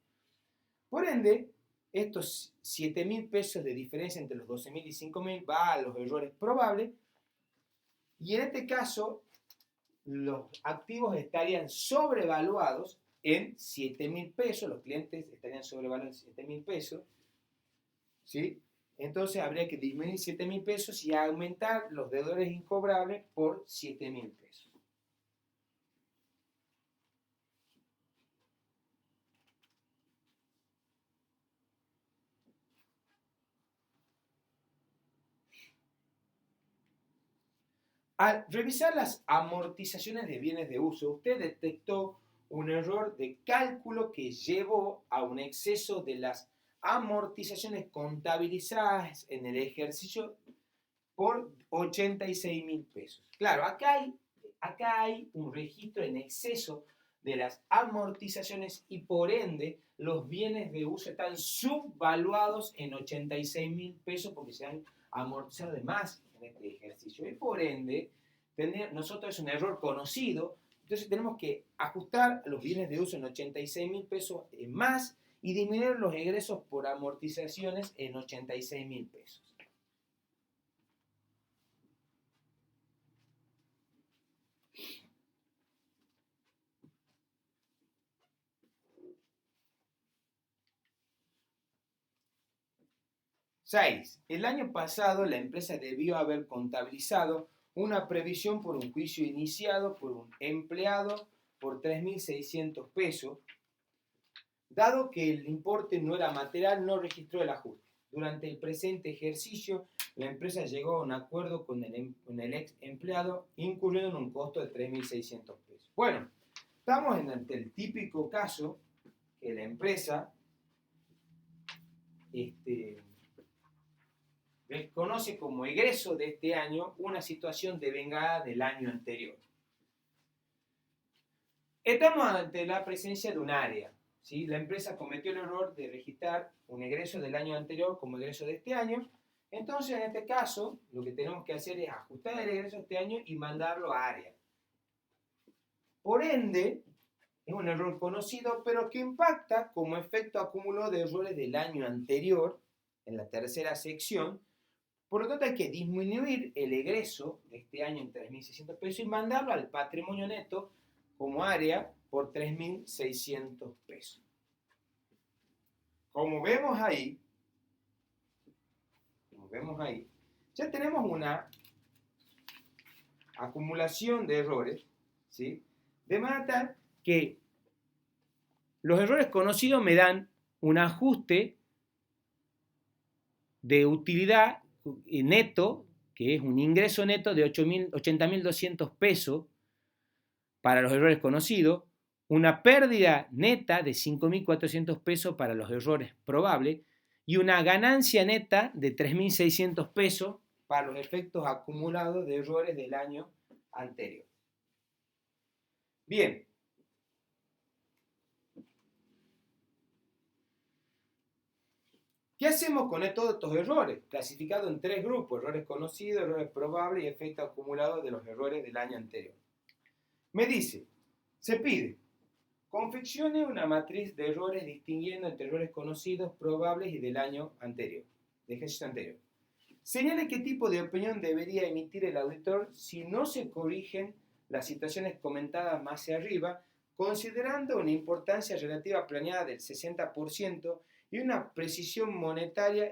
Por ende, estos 7.000 pesos de diferencia entre los 12.000 y 5.000 va a los errores probables, y en este caso los activos estarían sobrevaluados en 7.000 pesos, los clientes estarían sobrevaluados en 7.000 pesos, ¿sí? Entonces habría que disminuir 7.000 pesos y aumentar los deudores incobrables por 7.000 pesos. Al revisar las amortizaciones de bienes de uso, usted detectó un error de cálculo que llevó a un exceso de las amortizaciones contabilizadas en el ejercicio por 86.000 pesos. Claro, acá hay un registro en exceso de las amortizaciones y por ende los bienes de uso están subvaluados en 86.000 pesos porque se han amortizado de más en este ejercicio. Y por ende, nosotros es un error conocido, entonces tenemos que ajustar los bienes de uso en 86.000 pesos más y disminuir los egresos por amortizaciones en 86.000 pesos. El año pasado la empresa debió haber contabilizado una previsión por un juicio iniciado por un empleado por 3.600 pesos. Dado que el importe no era material, no registró el ajuste. Durante el presente ejercicio, la empresa llegó a un acuerdo con el ex empleado, incurriendo en un costo de 3.600 pesos. Bueno, estamos ante el típico caso que la empresa reconoce como egreso de este año una situación devengada del año anterior. Estamos ante la presencia de un área, ¿sí? La empresa cometió el error de registrar un egreso del año anterior como egreso de este año. Entonces, en este caso, lo que tenemos que hacer es ajustar el egreso de este año y mandarlo a área. Por ende, es un error conocido, pero que impacta como efecto acumulado de errores del año anterior, en la tercera sección. Por lo tanto, hay que disminuir el egreso de este año en 3.600 pesos y mandarlo al patrimonio neto como área por 3.600 pesos. Como vemos ahí, ya tenemos una acumulación de errores, ¿sí? De manera tal que los errores conocidos me dan un ajuste de utilidad neto, que es un ingreso neto de 80.200 pesos para los errores conocidos, una pérdida neta de 5.400 pesos para los errores probables y una ganancia neta de 3.600 pesos para los efectos acumulados de errores del año anterior. Bien. ¿Qué hacemos con todos estos errores? Clasificados en 3 grupos: errores conocidos, errores probables y efecto acumulado de los errores del año anterior. Me dice, se pide, confeccione una matriz de errores distinguiendo entre errores conocidos, probables y del año anterior, de ejercicio anterior. Señale qué tipo de opinión debería emitir el auditor si no se corrigen las situaciones comentadas más hacia arriba, considerando una importancia relativa planeada del 60% y una precisión monetaria,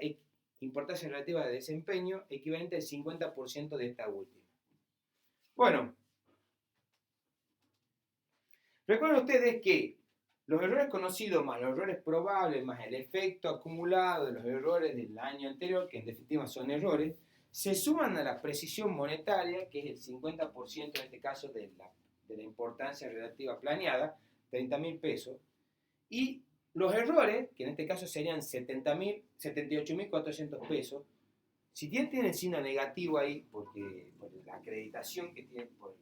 importancia relativa de desempeño, equivalente al 50% de esta última. Bueno, recuerden ustedes que los errores conocidos más los errores probables más el efecto acumulado de los errores del año anterior, que en definitiva son errores, se suman a la precisión monetaria, que es el 50% en este caso de la importancia relativa planeada, 30.000 pesos, y los errores, que en este caso serían 78.400 pesos, si tienen el signo negativo ahí, porque por la acreditación que tienen, por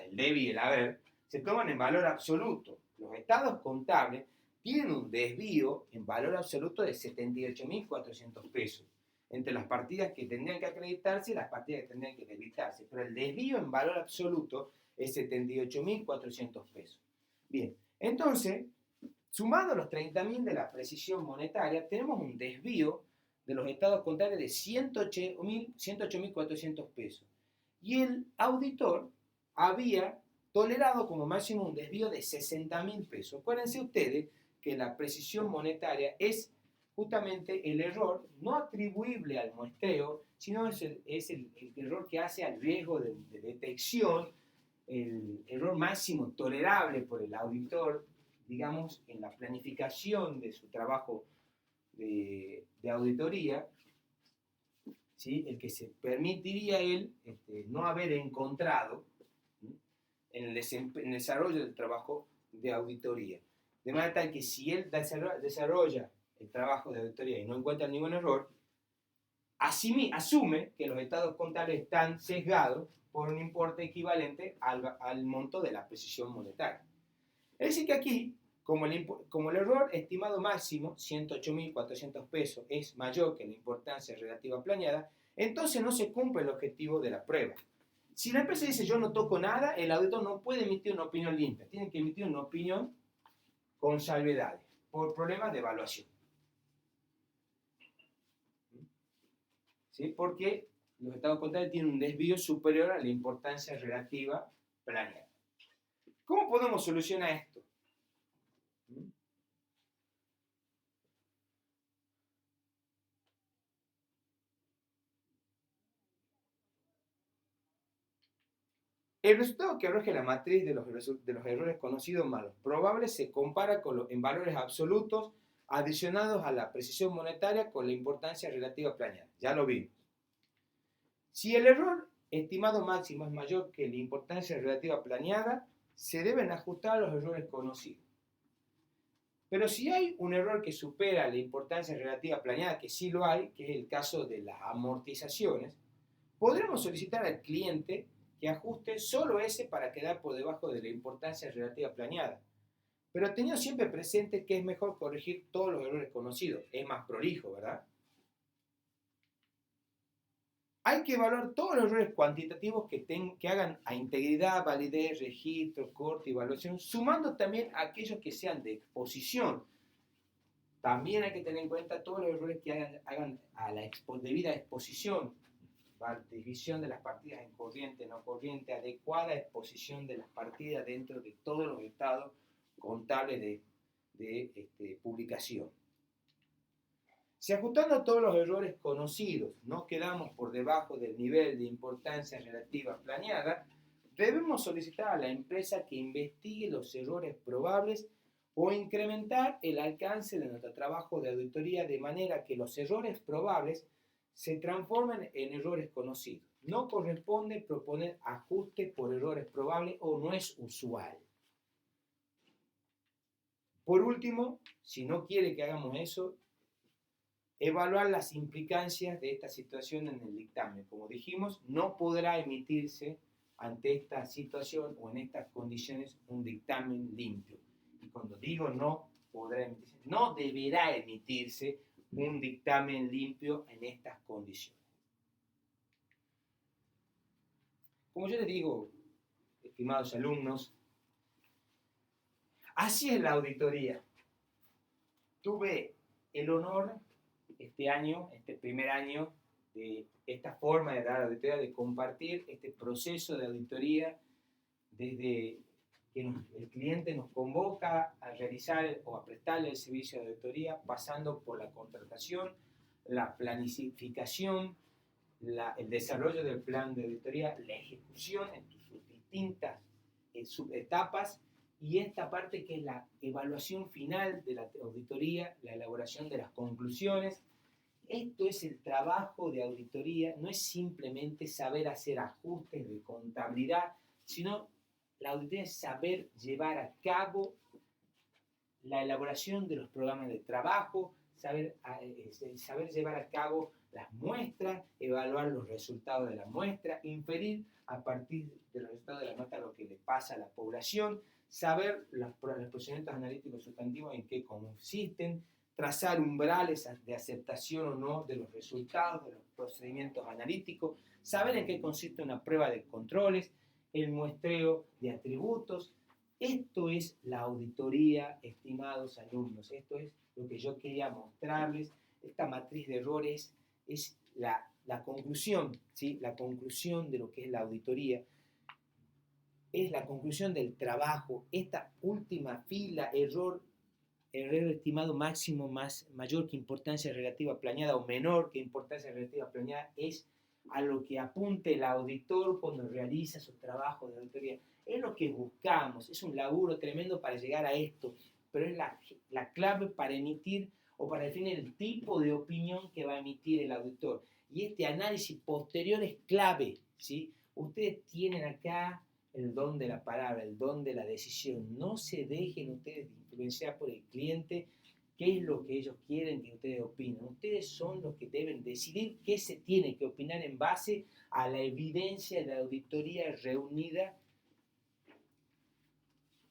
el debe y el haber, se toman en valor absoluto. Los estados contables tienen un desvío en valor absoluto de 78.400 pesos entre las partidas que tendrían que acreditarse y las partidas que tendrían que debitarse. Pero el desvío en valor absoluto es 78.400 pesos. Bien, entonces, sumando los 30.000 de la precisión monetaria, tenemos un desvío de los estados contables de 108.400 pesos. Y el auditor había tolerado como máximo un desvío de 60.000 pesos. Acuérdense ustedes que la precisión monetaria es justamente el error no atribuible al muestreo, sino es el error que hace al riesgo de detección, el error máximo tolerable por el auditor, digamos, en la planificación de su trabajo de auditoría, ¿sí? El que se permitiría él no haber encontrado en el desarrollo del trabajo de auditoría. De manera tal que si él desarrolla el trabajo de auditoría y no encuentra ningún error, asume que los estados contables están sesgados por un importe equivalente al monto de la precisión monetaria. Es decir que aquí, como el error estimado máximo, 108.400 pesos, es mayor que la importancia relativa planeada, entonces no se cumple el objetivo de la prueba. Si la empresa dice yo no toco nada, el auditor no puede emitir una opinión limpia, tiene que emitir una opinión con salvedades, por problemas de evaluación. ¿Sí? Porque los estados contables tienen un desvío superior a la importancia relativa planeada. ¿Cómo podemos solucionar esto? El resultado que arroje la matriz de los errores conocidos más los probables se compara en valores absolutos adicionados a la precisión monetaria con la importancia relativa planeada. Ya lo vimos. Si el error estimado máximo es mayor que la importancia relativa planeada, se deben ajustar los errores conocidos. Pero si hay un error que supera la importancia relativa planeada, que sí lo hay, que es el caso de las amortizaciones, podremos solicitar al cliente que ajuste solo ese para quedar por debajo de la importancia relativa planeada. Pero teniendo siempre presente que es mejor corregir todos los errores conocidos. Es más prolijo, ¿verdad? Hay que evaluar todos los errores cuantitativos que hagan a integridad, validez, registro, corte y evaluación, sumando también aquellos que sean de exposición. También hay que tener en cuenta todos los errores que hagan a la debida exposición, división de las partidas en corriente, no corriente, adecuada exposición de las partidas dentro de todos los estados contables de publicación. Si ajustando todos los errores conocidos no quedamos por debajo del nivel de importancia relativa planeada, debemos solicitar a la empresa que investigue los errores probables o incrementar el alcance de nuestro trabajo de auditoría de manera que los errores probables se transformen en errores conocidos. No corresponde proponer ajustes por errores probables o no es usual. Por último, si no quiere que hagamos eso, evaluar las implicancias de esta situación en el dictamen. Como dijimos, no podrá emitirse ante esta situación o en estas condiciones un dictamen limpio. Y cuando digo no podrá emitirse, no deberá emitirse un dictamen limpio en estas condiciones. Como yo les digo, estimados alumnos, así es la auditoría. Tuve el honor este año, este primer año, de esta forma de dar auditoría, de compartir este proceso de auditoría desde que el cliente nos convoca a realizar o a prestarle el servicio de auditoría, pasando por la contratación, la planificación, el desarrollo del plan de auditoría, la ejecución en sus distintas subetapas, y esta parte que es la evaluación final de la auditoría, la elaboración de las conclusiones. Esto es el trabajo de auditoría, no es simplemente saber hacer ajustes de contabilidad, sino la auditoría es saber llevar a cabo la elaboración de los programas de trabajo, saber llevar a cabo las muestras, evaluar los resultados de la muestra, inferir a partir de los resultados de la muestra lo que le pasa a la población, saber los procedimientos analíticos sustantivos en qué consisten, trazar umbrales de aceptación o no de los resultados de los procedimientos analíticos, saber en qué consiste una prueba de controles, el muestreo de atributos. Esto es la auditoría, estimados alumnos. Esto es lo que yo quería mostrarles. Esta matriz de errores es la conclusión, ¿sí? La conclusión de lo que es la auditoría. Es la conclusión del trabajo. Esta última fila, error estimado máximo mayor que importancia relativa planeada o menor que importancia relativa planeada, es a lo que apunte el auditor cuando realiza su trabajo de auditoría. Es lo que buscamos, es un laburo tremendo para llegar a esto, pero es la clave para emitir o para definir el tipo de opinión que va a emitir el auditor. Y este análisis posterior es clave, ¿sí? Ustedes tienen acá el don de la palabra, el don de la decisión. No se dejen ustedes influenciar por el cliente, qué es lo que ellos quieren que ustedes opinen. Ustedes son los que deben decidir qué se tiene que opinar en base a la evidencia de la auditoría reunida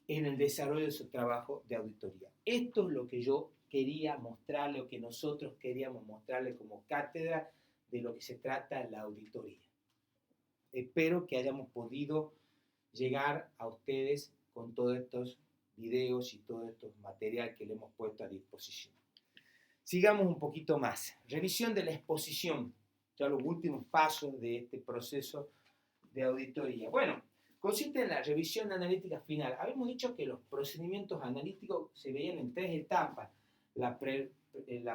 en el desarrollo de su trabajo de auditoría. Esto es lo que yo quería mostrarle, o que nosotros queríamos mostrarle como cátedra de lo que se trata la auditoría. Espero que hayamos podido llegar a ustedes con todos estos videos y todo estos material que le hemos puesto a disposición. Sigamos un poquito más. Revisión de la exposición, ya los últimos pasos de este proceso de auditoría. Bueno, consiste en la revisión analítica final. Habíamos dicho que los procedimientos analíticos se veían en tres etapas. La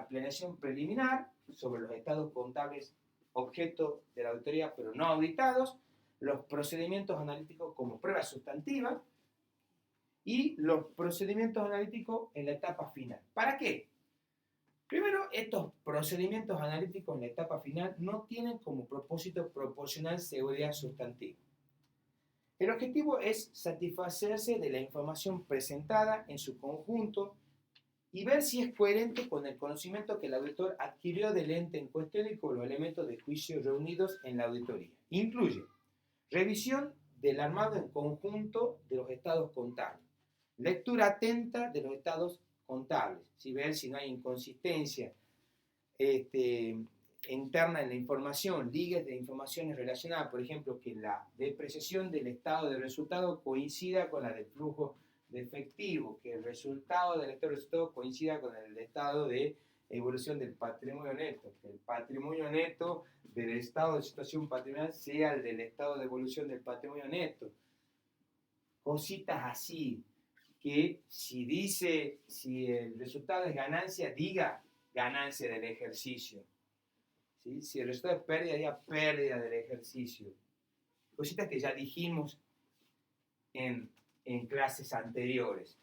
planeación preliminar sobre los estados contables objeto de la auditoría pero no auditados, los procedimientos analíticos como prueba sustantiva y los procedimientos analíticos en la etapa final. ¿Para qué? Primero, estos procedimientos analíticos en la etapa final no tienen como propósito proporcionar seguridad sustantiva. El objetivo es satisfacerse de la información presentada en su conjunto y ver si es coherente con el conocimiento que el auditor adquirió del ente en cuestión y con los elementos de juicio reunidos en la auditoría. Incluye revisión del armado en conjunto de los estados contables, lectura atenta de los estados contables, ver si no hay inconsistencia interna en la información, ligues de informaciones relacionadas, por ejemplo, que la depreciación del estado de resultado coincida con la del flujo de efectivo, que el resultado del estado de resultado coincida con el estado de evolución del patrimonio neto, que el patrimonio neto del estado de situación patrimonial sea el del estado de evolución del patrimonio neto. Cositas así, que si el resultado es ganancia, diga ganancia del ejercicio. ¿Sí? Si el resultado es pérdida, diga pérdida del ejercicio. Cositas que ya dijimos en clases anteriores.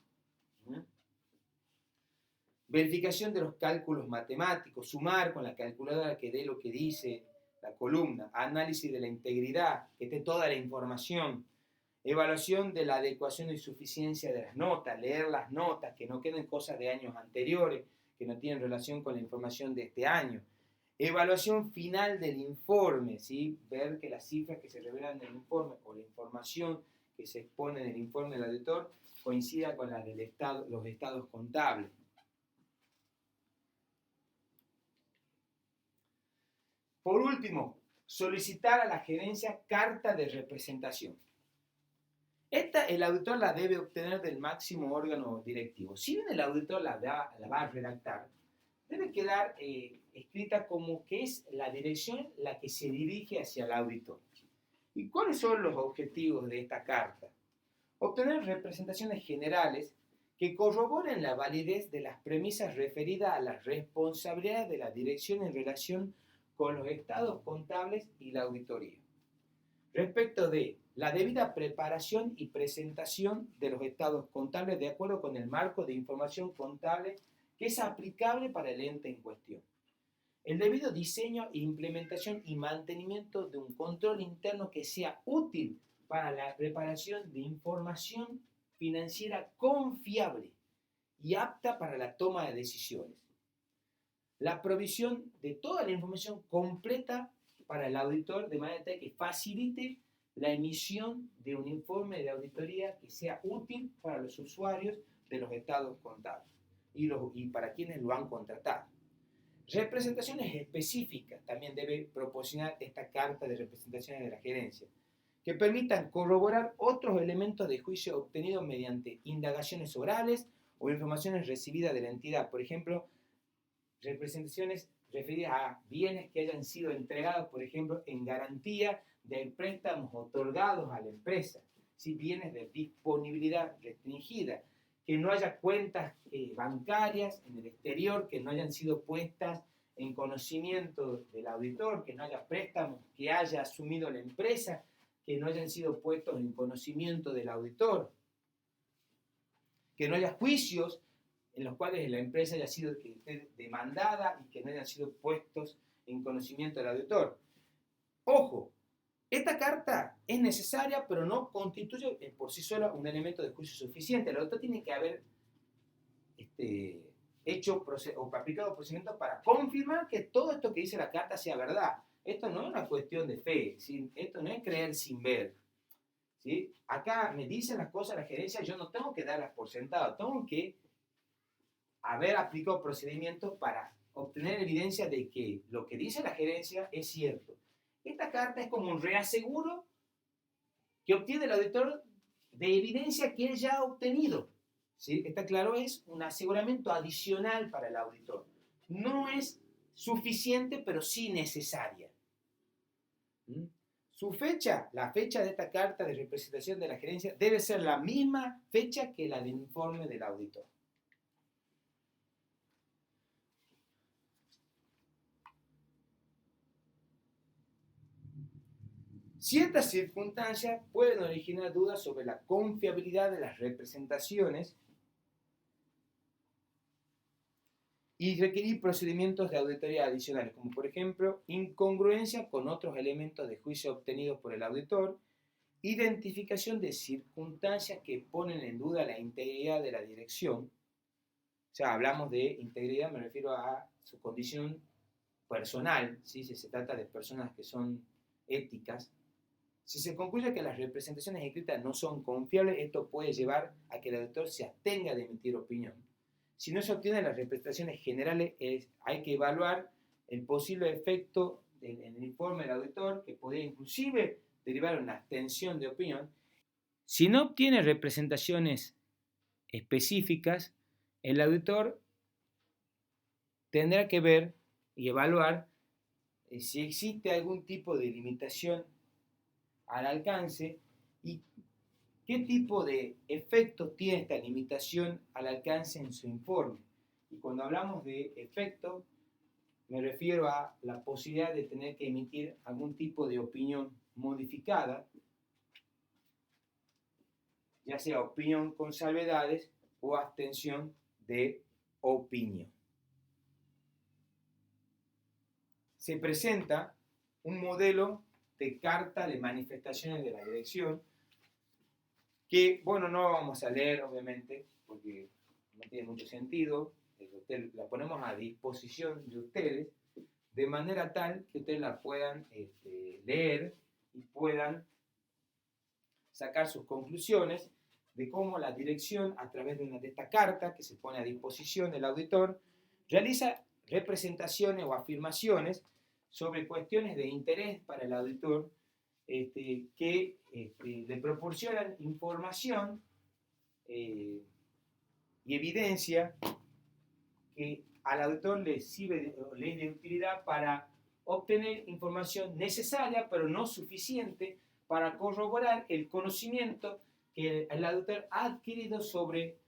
Verificación de los cálculos matemáticos, sumar con la calculadora que dé lo que dice la columna, análisis de la integridad, que esté toda la información, evaluación de la adecuación y suficiencia de las notas, leer las notas, que no queden cosas de años anteriores, que no tienen relación con la información de este año. Evaluación final del informe, ¿sí? Ver que las cifras que se revelan en el informe o la información que se expone en el informe del auditor coincida con la del estado, los estados contables. Por último, solicitar a la gerencia carta de representación. Esta el auditor la debe obtener del máximo órgano directivo. Si bien el auditor la va a redactar, debe quedar escrita como que es la dirección la que se dirige hacia el auditor. ¿Y cuáles son los objetivos de esta carta? Obtener representaciones generales que corroboren la validez de las premisas referidas a las responsabilidades de la dirección en relación con los estados contables y la auditoría. Respecto de la debida preparación y presentación de los estados contables de acuerdo con el marco de información contable que es aplicable para el ente en cuestión. El debido diseño, implementación y mantenimiento de un control interno que sea útil para la preparación de información financiera confiable y apta para la toma de decisiones. La provisión de toda la información completa para el auditor de manera tal que facilite la emisión de un informe de auditoría que sea útil para los usuarios de los estados contables y para quienes lo han contratado. Representaciones específicas también debe proporcionar esta carta de representaciones de la gerencia, que permitan corroborar otros elementos de juicio obtenidos mediante indagaciones orales o informaciones recibidas de la entidad. Por ejemplo, representaciones referidas a bienes que hayan sido entregados, por ejemplo, en garantía de préstamos otorgados a la empresa, ¿sí? Bienes de disponibilidad restringida, que no haya cuentas bancarias en el exterior que no hayan sido puestas en conocimiento del auditor, que no haya préstamos que haya asumido la empresa, que no hayan sido puestos en conocimiento del auditor, que no haya juicios en los cuales la empresa haya sido demandada y que no hayan sido puestos en conocimiento del auditor. Ojo, esta carta es necesaria, pero no constituye por sí sola un elemento de juicio suficiente. El auditor tiene que haber hecho o aplicado procedimientos para confirmar que todo esto que dice la carta sea verdad. Esto no es una cuestión de fe, ¿sí? Esto no es creer sin ver, ¿sí? Acá me dicen las cosas la gerencia, yo no tengo que darlas por sentado, tengo que haber aplicado procedimientos para obtener evidencia de que lo que dice la gerencia es cierto. Esta carta es como un reaseguro que obtiene el auditor de evidencia que él ya ha obtenido, ¿sí? Está claro, es un aseguramiento adicional para el auditor. No es suficiente, pero sí necesaria. Su fecha, la fecha de esta carta de representación de la gerencia, debe ser la misma fecha que la del informe del auditor. Ciertas circunstancias pueden originar dudas sobre la confiabilidad de las representaciones y requerir procedimientos de auditoría adicionales, como por ejemplo, incongruencia con otros elementos de juicio obtenidos por el auditor, identificación de circunstancias que ponen en duda la integridad de la dirección. O sea, hablamos de integridad, me refiero a su condición personal, ¿sí? Si se trata de personas que son éticas. Si se concluye que las representaciones escritas no son confiables, esto puede llevar a que el auditor se abstenga de emitir opinión. Si no se obtienen las representaciones generales, hay que evaluar el posible efecto en el informe del auditor, que podría inclusive derivar una abstención de opinión. Si no obtiene representaciones específicas, el auditor tendrá que ver y evaluar si existe algún tipo de limitación al alcance y qué tipo de efectos tiene esta limitación al alcance en su informe. Y cuando hablamos de efectos, me refiero a la posibilidad de tener que emitir algún tipo de opinión modificada, ya sea opinión con salvedades o abstención de opinión. Se presenta un modelo de carta de manifestaciones de la dirección que, bueno, no vamos a leer, obviamente, porque no tiene mucho sentido. La ponemos a disposición de ustedes, de manera tal que ustedes la puedan leer y puedan sacar sus conclusiones de cómo la dirección, a través de esta carta que se pone a disposición del auditor, realiza representaciones o afirmaciones sobre cuestiones de interés para el auditor que le proporcionan información y evidencia que al auditor le es de utilidad para obtener información necesaria, pero no suficiente, para corroborar el conocimiento que el auditor ha adquirido sobre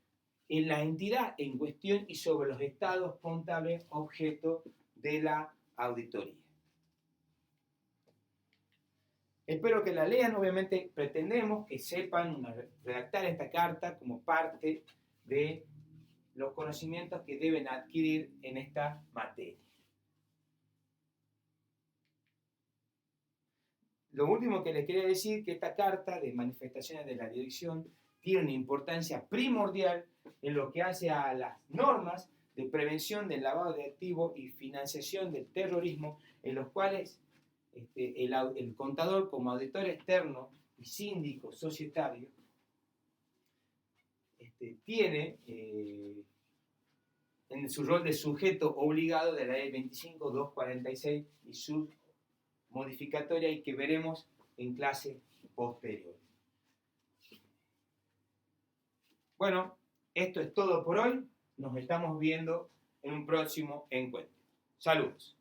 la entidad en cuestión y sobre los estados contables objeto de la auditoría. Espero que la lean, obviamente pretendemos que sepan redactar esta carta como parte de los conocimientos que deben adquirir en esta materia. Lo último que les quería decir es que esta carta de manifestaciones de la dirección tiene una importancia primordial en lo que hace a las normas de prevención del lavado de activos y financiación del terrorismo, en los cuales el contador como auditor externo y síndico societario tiene en su rol de sujeto obligado de la ley 25.246 y su modificatoria, y que veremos en clase posterior. Bueno, esto es todo por hoy. Nos estamos viendo en un próximo encuentro. Saludos.